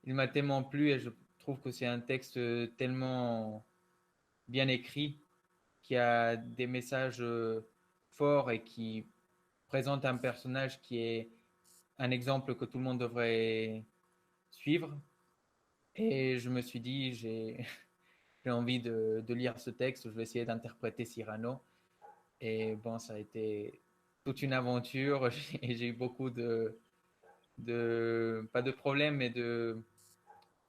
S11: il m'a tellement plu et je trouve que c'est un texte tellement bien écrit qui a des messages forts et qui présente un personnage qui est un exemple que tout le monde devrait suivre. Et je me suis dit, j'ai envie de lire ce texte, je vais essayer d'interpréter Cyrano. Et bon, ça a été toute une aventure et j'ai eu beaucoup pas de problèmes, mais de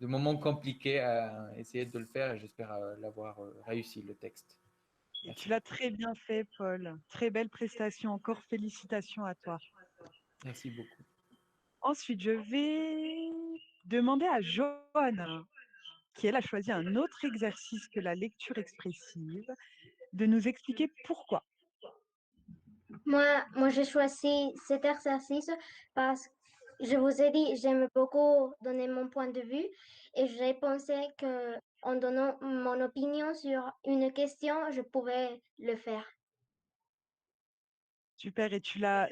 S11: moments compliqués à essayer de le faire et j'espère l'avoir réussi, le texte.
S4: Et tu
S11: Merci.
S4: l'as très bien fait, Paul. Très belle prestation. Encore félicitations à toi.
S11: Merci beaucoup.
S4: Ensuite, je vais demander à Johanna, qui elle a choisi un autre exercice que la lecture expressive, de nous expliquer pourquoi.
S6: Moi, j'ai choisi cet exercice parce que je vous ai dit, j'aime beaucoup donner mon point de vue et j'ai pensé que en donnant mon opinion sur une question, je pouvais le faire.
S4: Super, et tu l'as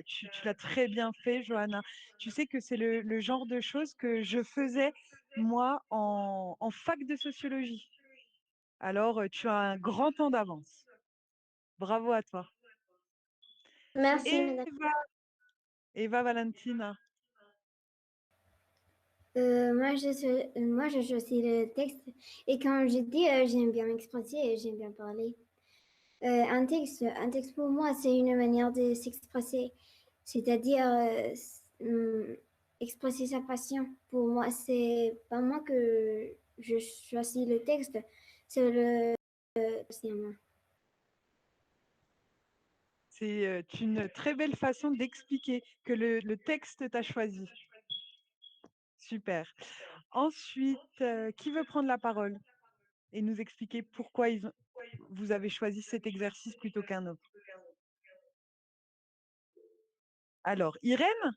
S4: très bien fait, Johanna. Tu sais que c'est le genre de choses que je faisais, moi, en fac de sociologie. Alors, tu as un grand temps d'avance. Bravo à toi.
S6: Merci, madame.
S4: Eva Valentina.
S5: Moi, je choisis le texte et quand je dis j'aime bien m'exprimer et j'aime bien parler. Un texte pour moi, c'est une manière de s'exprimer, c'est-à-dire exprimer sa passion. Pour moi, c'est pas moi que je choisis le texte, c'est le cinéma.
S4: C'est une très belle façon d'expliquer que le texte t'a choisi. Super. Ensuite, qui veut prendre la parole et nous expliquer pourquoi vous avez choisi cet exercice plutôt qu'un autre? Alors, Irène,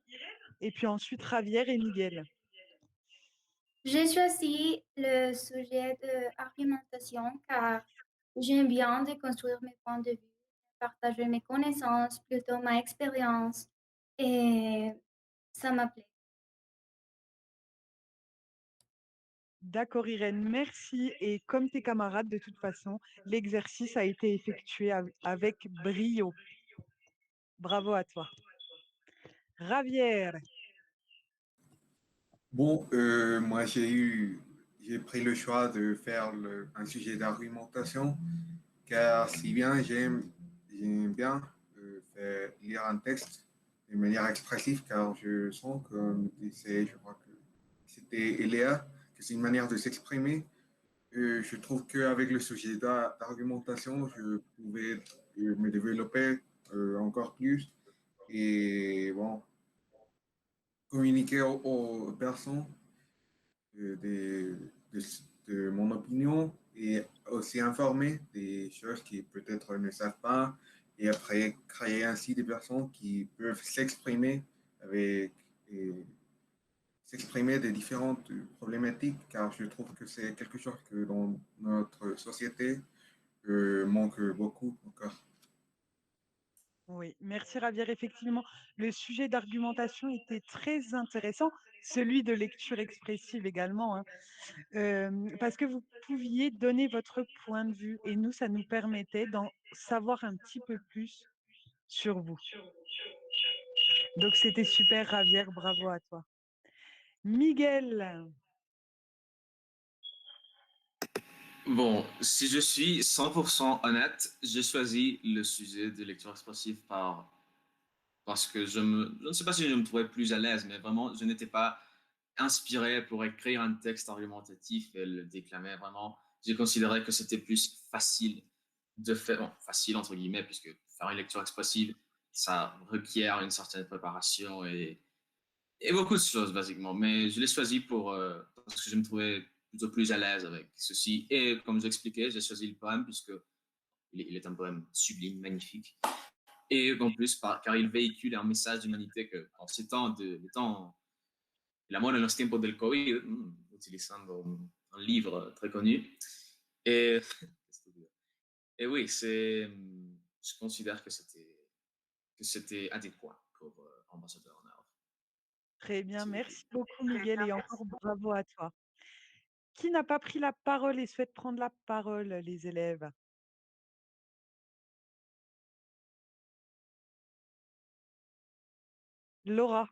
S4: et puis ensuite Javier et Miguel.
S8: J'ai choisi le sujet de argumentation car j'aime bien déconstruire mes points de vue, partager mes connaissances, plutôt ma expérience, et ça m'appelait.
S4: D'accord, Irène, merci. Et comme tes camarades, de toute façon, l'exercice a été effectué avec brio. Bravo à toi. Javier.
S7: Bon, moi j'ai pris le choix de faire un sujet d'argumentation, car si bien j'aime bien lire un texte de manière expressive, car je sens, comme disait, je crois que c'était Eléa, que c'est une manière de s'exprimer. Je trouve qu'avec le sujet d'argumentation, je pouvais me développer encore plus et bon, communiquer aux personnes de, de mon opinion et aussi informer des choses qui peut-être ne savent pas et après créer ainsi des personnes qui peuvent s'exprimer avec s'exprimer des différentes problématiques car je trouve que c'est quelque chose que dans notre société manque beaucoup encore.
S4: Oui, merci Javier. Effectivement, le sujet d'argumentation était très intéressant, celui de lecture expressive également, hein, parce que vous pouviez donner votre point de vue et nous, ça nous permettait d'en savoir un petit peu plus sur vous. Donc, c'était super, Javier, bravo à toi. Miguel,
S12: Bon, si je suis 100% honnête, j'ai choisi le sujet de lecture expressive parce que je ne sais pas si je me trouvais plus à l'aise, mais vraiment, je n'étais pas inspiré pour écrire un texte argumentatif et le déclamer. Vraiment, j'ai considéré que c'était plus facile de faire, bon, facile entre guillemets, puisque faire une lecture expressive, ça requiert une certaine préparation et beaucoup de choses, basiquement. Mais je l'ai choisi parce que je me trouvais plutôt plus à l'aise avec ceci. Et comme j'expliquais, j'ai choisi le poème puisque il est un poème sublime, magnifique. Et en plus, car il véhicule un message d'humanité que, en ces temps, el amor en los tiempos del COVID, utilisando un livre très connu. Et, et oui, je considère que c'était adéquat pour ambassadeur en Europe.
S4: très bien, merci beaucoup Miguel et encore bravo à toi. Qui n'a pas pris la parole et souhaite prendre la parole, les élèves? Laura,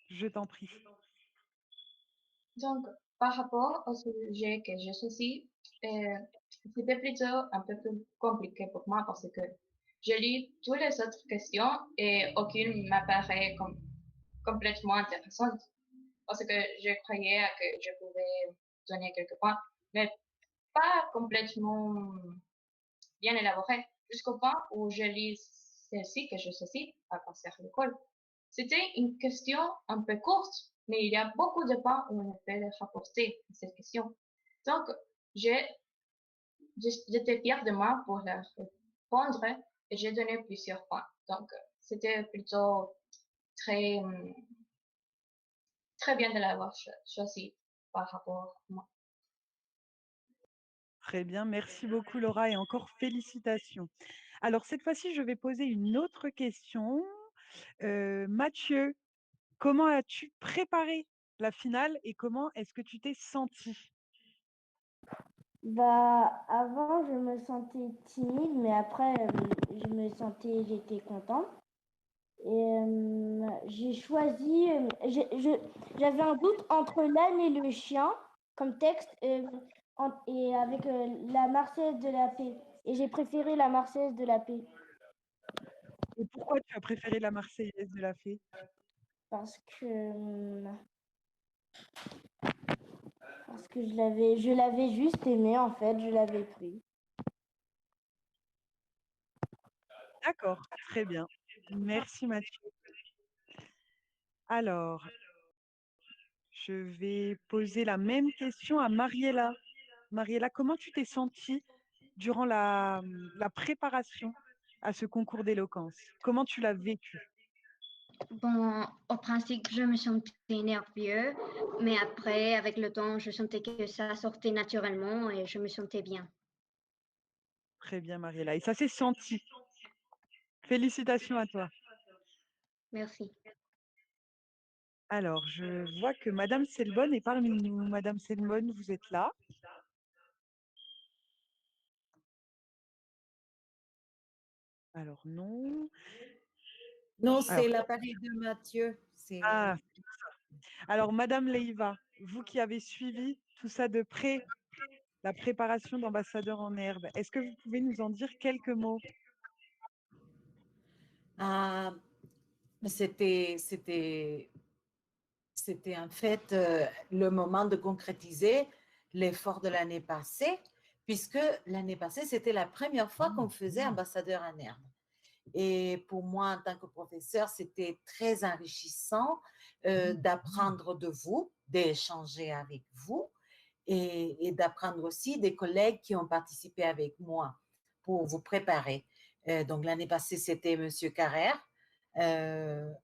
S4: je t'en prie.
S10: Donc, par rapport au sujet que je choisis, c'était plutôt un peu plus compliqué pour moi parce que je lis toutes les autres questions et aucune m'apparaît comme complètement intéressante. Parce que je croyais que je pouvais donner quelques points, mais pas complètement bien élaboré, jusqu'au point où je lis celle-ci que je choisis à passer à l'école. C'était une question un peu courte, mais il y a beaucoup de points où on peut rapporter cette question. Donc, j'étais fière de moi pour la répondre et j'ai donné plusieurs points. Donc, c'était plutôt très, très bien de l'avoir choisi par rapport à moi.
S4: Très bien, merci beaucoup Laura et encore félicitations. Alors cette fois-ci, je vais poser une autre question. Mathieu, comment as-tu préparé la finale et comment est-ce que tu t'es senti?
S6: Bah, avant, je me sentais timide, mais après, j'étais contente. Et j'ai choisi, j'avais un doute entre l'âne et le chien comme texte et avec la Marseillaise de la paix. Et j'ai préféré la Marseillaise de la paix
S4: Et pourquoi tu as préféré la Marseillaise de la Fée?
S6: parce que je l'avais juste aimée en fait, je l'avais pris.
S4: D'accord, très bien. Merci Mathieu. Alors, je vais poser la même question à Mariella. Mariella, comment tu t'es sentie durant la préparation à ce concours d'éloquence? Comment tu l'as vécu?
S14: Bon, au principe, je me sentais nerveux, mais après, avec le temps, je sentais que ça sortait naturellement et je me sentais bien.
S4: Très bien, Mariella. Et ça s'est senti. Félicitations à toi.
S14: Merci.
S4: Alors, je vois que Madame Selbonne est parmi nous. Madame Selbonne, vous êtes là? Alors, non.
S13: Non,
S4: Alors,
S13: c'est l'appareil de Mathieu.
S4: ah, c'est pour ça. Alors, Madame Leiva, vous qui avez suivi tout ça de près, la préparation d'ambassadeur en herbe, est-ce que vous pouvez nous en dire quelques mots?
S13: Ah, c'était en fait le moment de concrétiser l'effort de l'année passée, puisque l'année passée, c'était la première fois qu'on faisait ambassadeur en herbe. Et pour moi, en tant que professeur, c'était très enrichissant d'apprendre de vous, d'échanger avec vous et d'apprendre aussi des collègues qui ont participé avec moi pour vous préparer. Donc, l'année passée, c'était M. Carrère,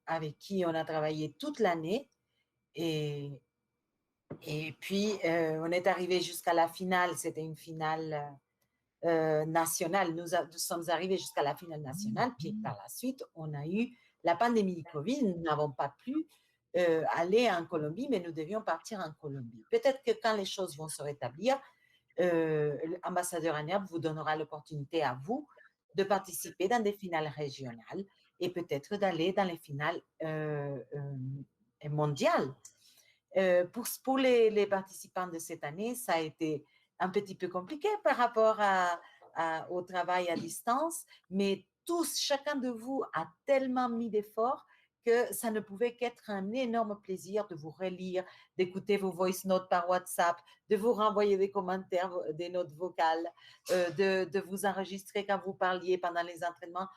S13: avec qui on a travaillé toute l'année. Et puis, on est arrivé jusqu'à la finale. C'était une finale nationale. Nous sommes arrivés jusqu'à la finale nationale, puis par la suite, on a eu la pandémie du Covid. Nous n'avons pas pu aller en Colombie, mais nous devions partir en Colombie. Peut-être que quand les choses vont se rétablir, l'ambassadeur ANERB vous donnera l'opportunité à vous de participer dans des finales régionales et peut-être d'aller dans les finales mondiales. Pour les participants de cette année, ça a été un petit peu compliqué par rapport au travail à distance, mais chacun de vous a tellement mis d'efforts que ça ne pouvait qu'être un énorme plaisir de vous relire, d'écouter vos voice notes par WhatsApp, de vous renvoyer des commentaires, des notes vocales, de vous enregistrer quand vous parliez pendant les entraînements.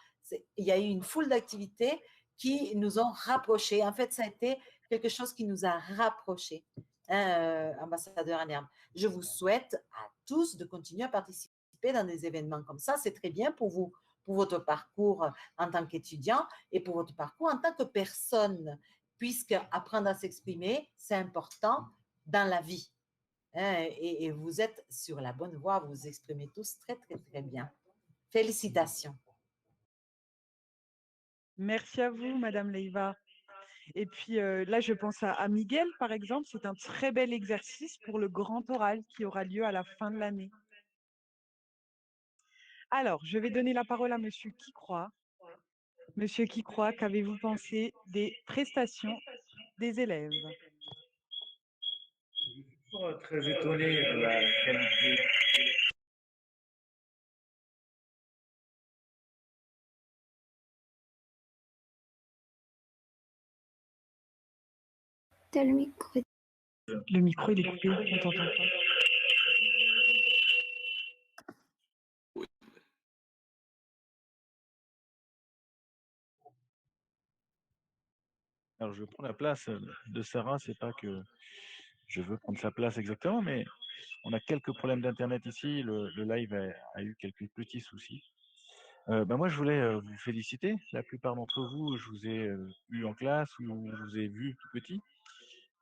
S13: Il y a eu une foule d'activités qui nous ont rapprochés. En fait, ça a été quelque chose qui nous a rapprochés, ambassadeur ANERB. Je vous souhaite à tous de continuer à participer dans des événements comme ça. C'est très bien pour vous, pour votre parcours en tant qu'étudiant et pour votre parcours en tant que personne, puisque apprendre à s'exprimer, c'est important dans la vie. Et vous êtes sur la bonne voie, vous vous exprimez tous très, très, très bien. Félicitations.
S4: Merci à vous, Madame Leiva. Et puis là, je pense à Miguel, par exemple. C'est un très bel exercice pour le grand oral qui aura lieu à la fin de l'année. Alors, je vais donner la parole à Monsieur Quicroix. Monsieur Quicroix, qu'avez-vous pensé des prestations des élèves?
S15: Je suis toujours très étonné de la qualité.
S6: T'as le micro.
S4: Le micro, il est coupé, on t'entend pas.
S15: Alors, je prends la place de Sarah, c'est pas que je veux prendre sa place exactement, mais on a quelques problèmes d'internet ici. Le live a eu quelques petits soucis. Moi, je voulais vous féliciter. La plupart d'entre vous, je vous ai eu en classe ou je vous ai vu tout petit.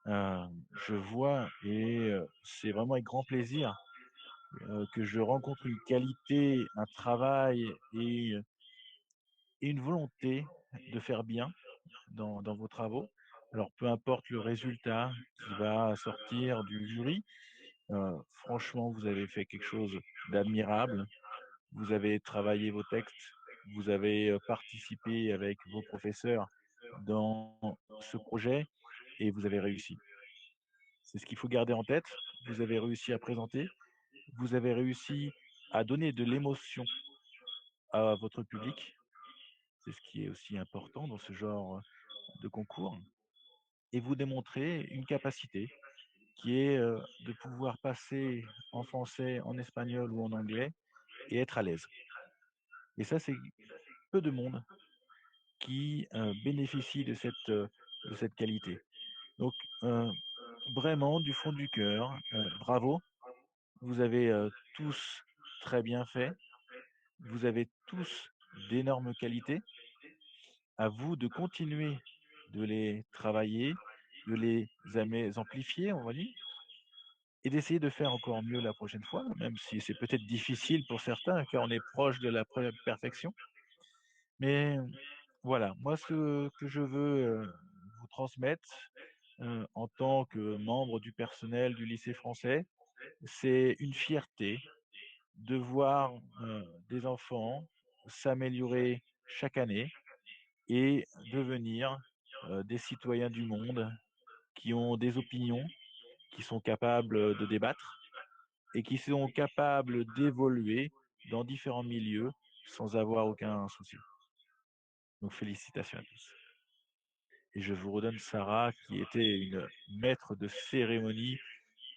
S15: Je vois et c'est vraiment avec grand plaisir que je rencontre une qualité, un travail et une volonté de faire bien dans vos travaux. Alors, peu importe le résultat qui va sortir du jury, franchement, vous avez fait quelque chose d'admirable. Vous avez travaillé vos textes, vous avez participé avec vos professeurs dans ce projet et vous avez réussi. C'est ce qu'il faut garder en tête. Vous avez réussi à présenter, vous avez réussi à donner de l'émotion à votre public. C'est ce qui est aussi important dans ce genre de concours. Et vous démontrez une capacité qui est de pouvoir passer en français, en espagnol ou en anglais et être à l'aise. Et ça, c'est peu de monde qui bénéficie de cette qualité. Donc, vraiment, du fond du cœur, bravo. Vous avez tous très bien fait. Vous avez tous d'énormes qualités. À vous de continuer de les travailler, de les amplifier, on va dire, et d'essayer de faire encore mieux la prochaine fois, même si c'est peut-être difficile pour certains, car on est proche de la perfection. Mais voilà, moi, ce que je veux vous transmettre en tant que membre du personnel du lycée français, c'est une fierté de voir des enfants s'améliorer chaque année et devenir des citoyens du monde qui ont des opinions, qui sont capables de débattre et qui sont capables d'évoluer dans différents milieux sans avoir aucun souci. Donc félicitations à tous. Et je vous redonne Sarah, qui était une maître de cérémonie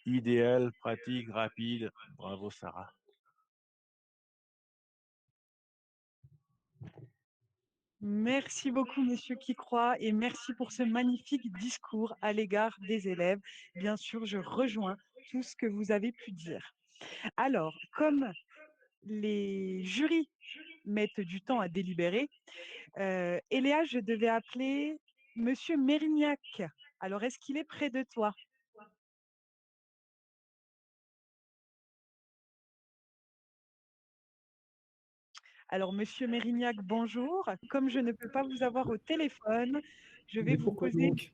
S15: idéale, pratique, rapide. Bravo Sarah.
S4: Merci beaucoup, Monsieur Quicroix, et merci pour ce magnifique discours à l'égard des élèves. Bien sûr, je rejoins tout ce que vous avez pu dire. Alors, comme les jurys mettent du temps à délibérer, Eléa, je devais appeler Monsieur Mérignac. Alors, est-ce qu'il est près de toi? Alors, Monsieur Mérignac, bonjour. Comme je ne peux pas vous avoir au téléphone, je vais
S16: Mais
S4: vous
S16: pourquoi
S4: poser...
S16: donc?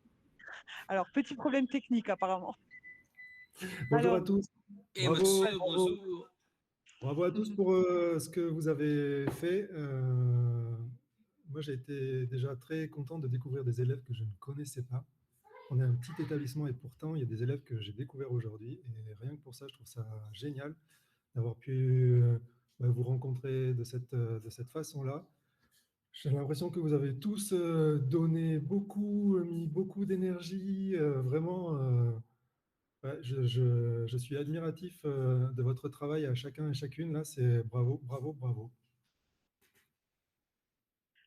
S4: Alors, petit problème technique apparemment.
S16: Bonjour à
S4: Alors,
S16: tous.
S12: Et
S16: Bravo,
S12: monsieur,
S16: bravo.
S12: bonjour.
S16: Bravo à tous pour ce que vous avez fait. Moi, j'ai été déjà très content de découvrir des élèves que je ne connaissais pas. On est un petit établissement et pourtant, il y a des élèves que j'ai découverts aujourd'hui. Et rien que pour ça, je trouve ça génial d'avoir pu vous rencontrer de cette façon-là. J'ai l'impression que vous avez tous donné beaucoup, mis beaucoup d'énergie. Vraiment, ouais, je suis admiratif de votre travail à chacun et chacune. Là, c'est bravo, bravo, bravo.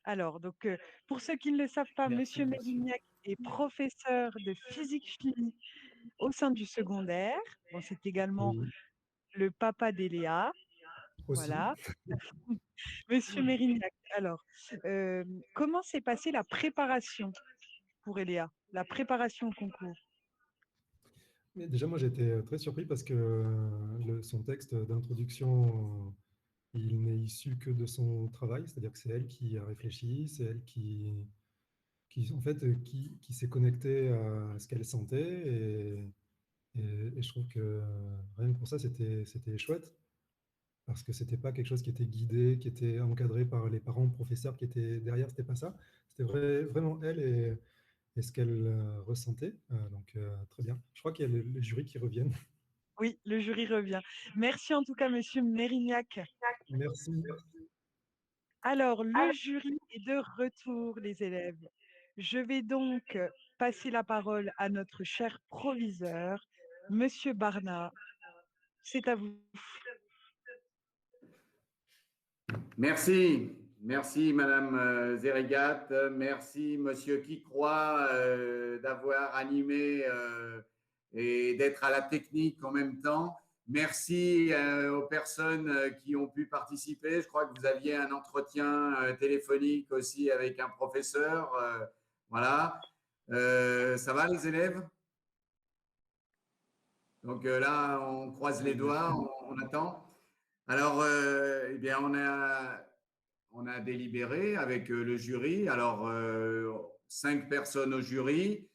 S4: alors, donc, pour ceux qui ne le savent pas,
S11: Merci,
S4: Monsieur
S11: monsieur.
S4: Mérignac est professeur de physique-chimie au sein du secondaire. Bon, c'est également
S16: Oui,
S4: le papa d'Eléa.
S16: aussi.
S4: Voilà. Monsieur Mérignac, alors, comment s'est passée la préparation pour Eléa, la préparation au concours?
S16: Mais déjà, moi, j'étais très surpris parce que son texte d'introduction, il n'est issu que de son travail, c'est-à-dire que c'est elle qui a réfléchi, c'est elle en fait, qui s'est connectée à ce qu'elle sentait et je trouve que rien que pour ça, c'était chouette parce que c'était pas quelque chose qui était guidé, qui était encadré par les parents, professeurs qui étaient derrière, c'était pas ça. C'était vraiment elle et ce qu'elle ressentait. Donc, très bien. Je crois qu'il y a les jurys qui reviennent.
S4: Oui, le jury revient. Merci en tout cas, Monsieur Mérignac.
S16: Merci.
S4: Alors, le jury est de retour, les élèves. Je vais donc passer la parole à notre cher proviseur, Monsieur Barnat. C'est à vous.
S1: Merci. Merci, Madame Zerigat. Merci, Monsieur Kikroy, d'avoir animé et d'être à la technique en même temps. Merci aux personnes qui ont pu participer. Je crois que vous aviez un entretien téléphonique aussi avec un professeur. Voilà. Ça va, les élèves? Donc là, on croise les doigts, on attend. Alors, eh bien, on a délibéré avec le jury. Alors, 5 personnes au jury.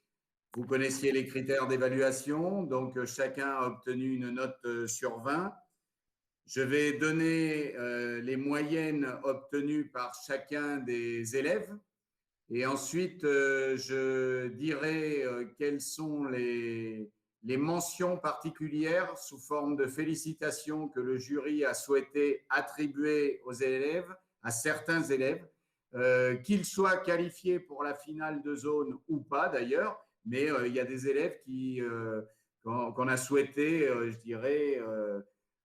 S1: Vous connaissiez les critères d'évaluation. Donc, chacun a obtenu une note sur 20. Je vais donner les moyennes obtenues par chacun des élèves. Et ensuite, je dirai quelles sont les mentions particulières sous forme de félicitations que le jury a souhaité attribuer aux élèves, à certains élèves, qu'ils soient qualifiés pour la finale de zone ou pas d'ailleurs, mais il y a des élèves qu'on a souhaité, je dirais,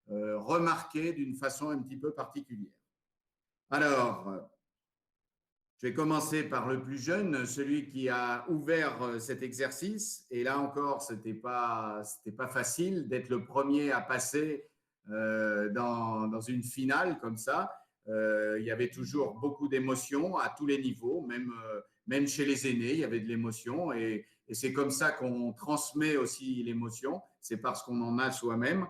S1: remarquer d'une façon un petit peu particulière. Alors, je vais commencer par le plus jeune, celui qui a ouvert cet exercice. Et là encore, ce n'était pas facile d'être le premier à passer dans une finale comme ça. Il y avait toujours beaucoup d'émotions à tous les niveaux, même chez les aînés, il y avait de l'émotion. Et c'est comme ça qu'on transmet aussi l'émotion. C'est parce qu'on en a soi-même.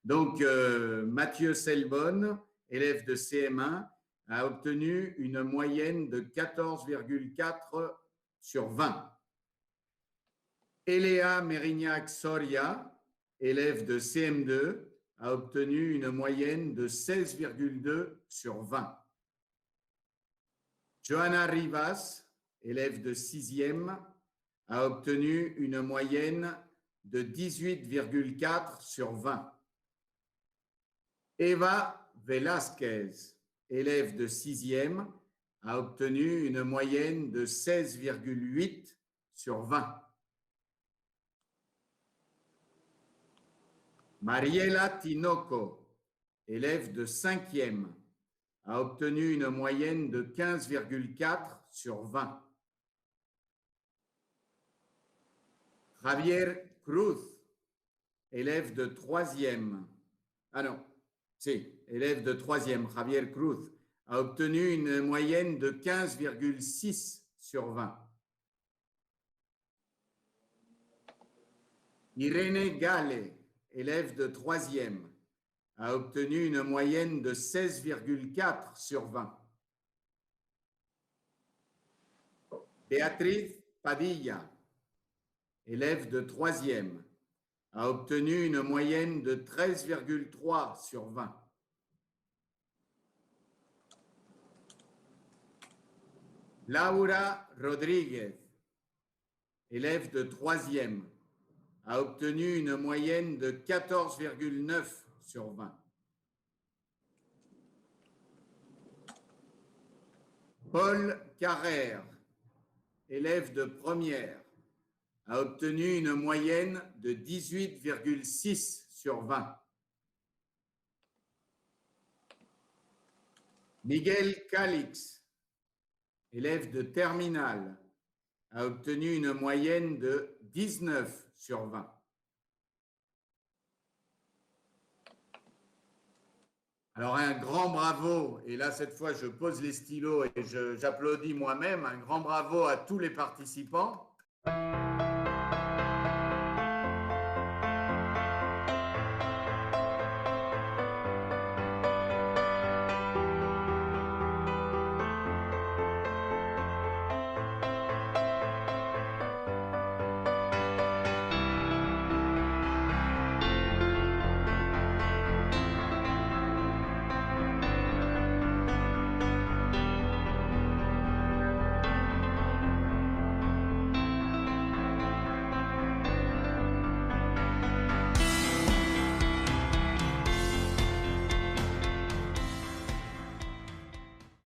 S1: Donc, Mathieu Selbonne, élève de CM1, a obtenu une moyenne de 14,4 sur 20. Eléa Mérignac Soria, élève de CM2, a obtenu une moyenne de 16,2 sur 20. Johanna Rivas, élève de 6e, a obtenu une moyenne de 18,4 sur 20. Eva Velázquez, élève de 6e, a obtenu une moyenne de 16,8 sur 20. Mariela Tinoco, élève de 5e, a obtenu une moyenne de 15,4 sur 20. Javier Cruz, élève de 3e, élève de 3e, Javier Cruz, a obtenu une moyenne de 15,6 sur 20. Irene Gale, élève de 3e, a obtenu une moyenne de 16,4 sur 20. Beatriz Padilla, élève de 3e, a obtenu une moyenne de 13,3 sur 20. Laura Rodríguez, élève de 3e, a obtenu une moyenne de 14,9 sur 20. Paul Carrère, élève de 1e, a obtenu une moyenne de 18,6 sur 20. Miguel Calix, élève de terminale, a obtenu une moyenne de 19 sur 20. Alors un grand bravo, et là cette fois je pose les stylos et j'applaudis moi-même, un grand bravo à tous les participants.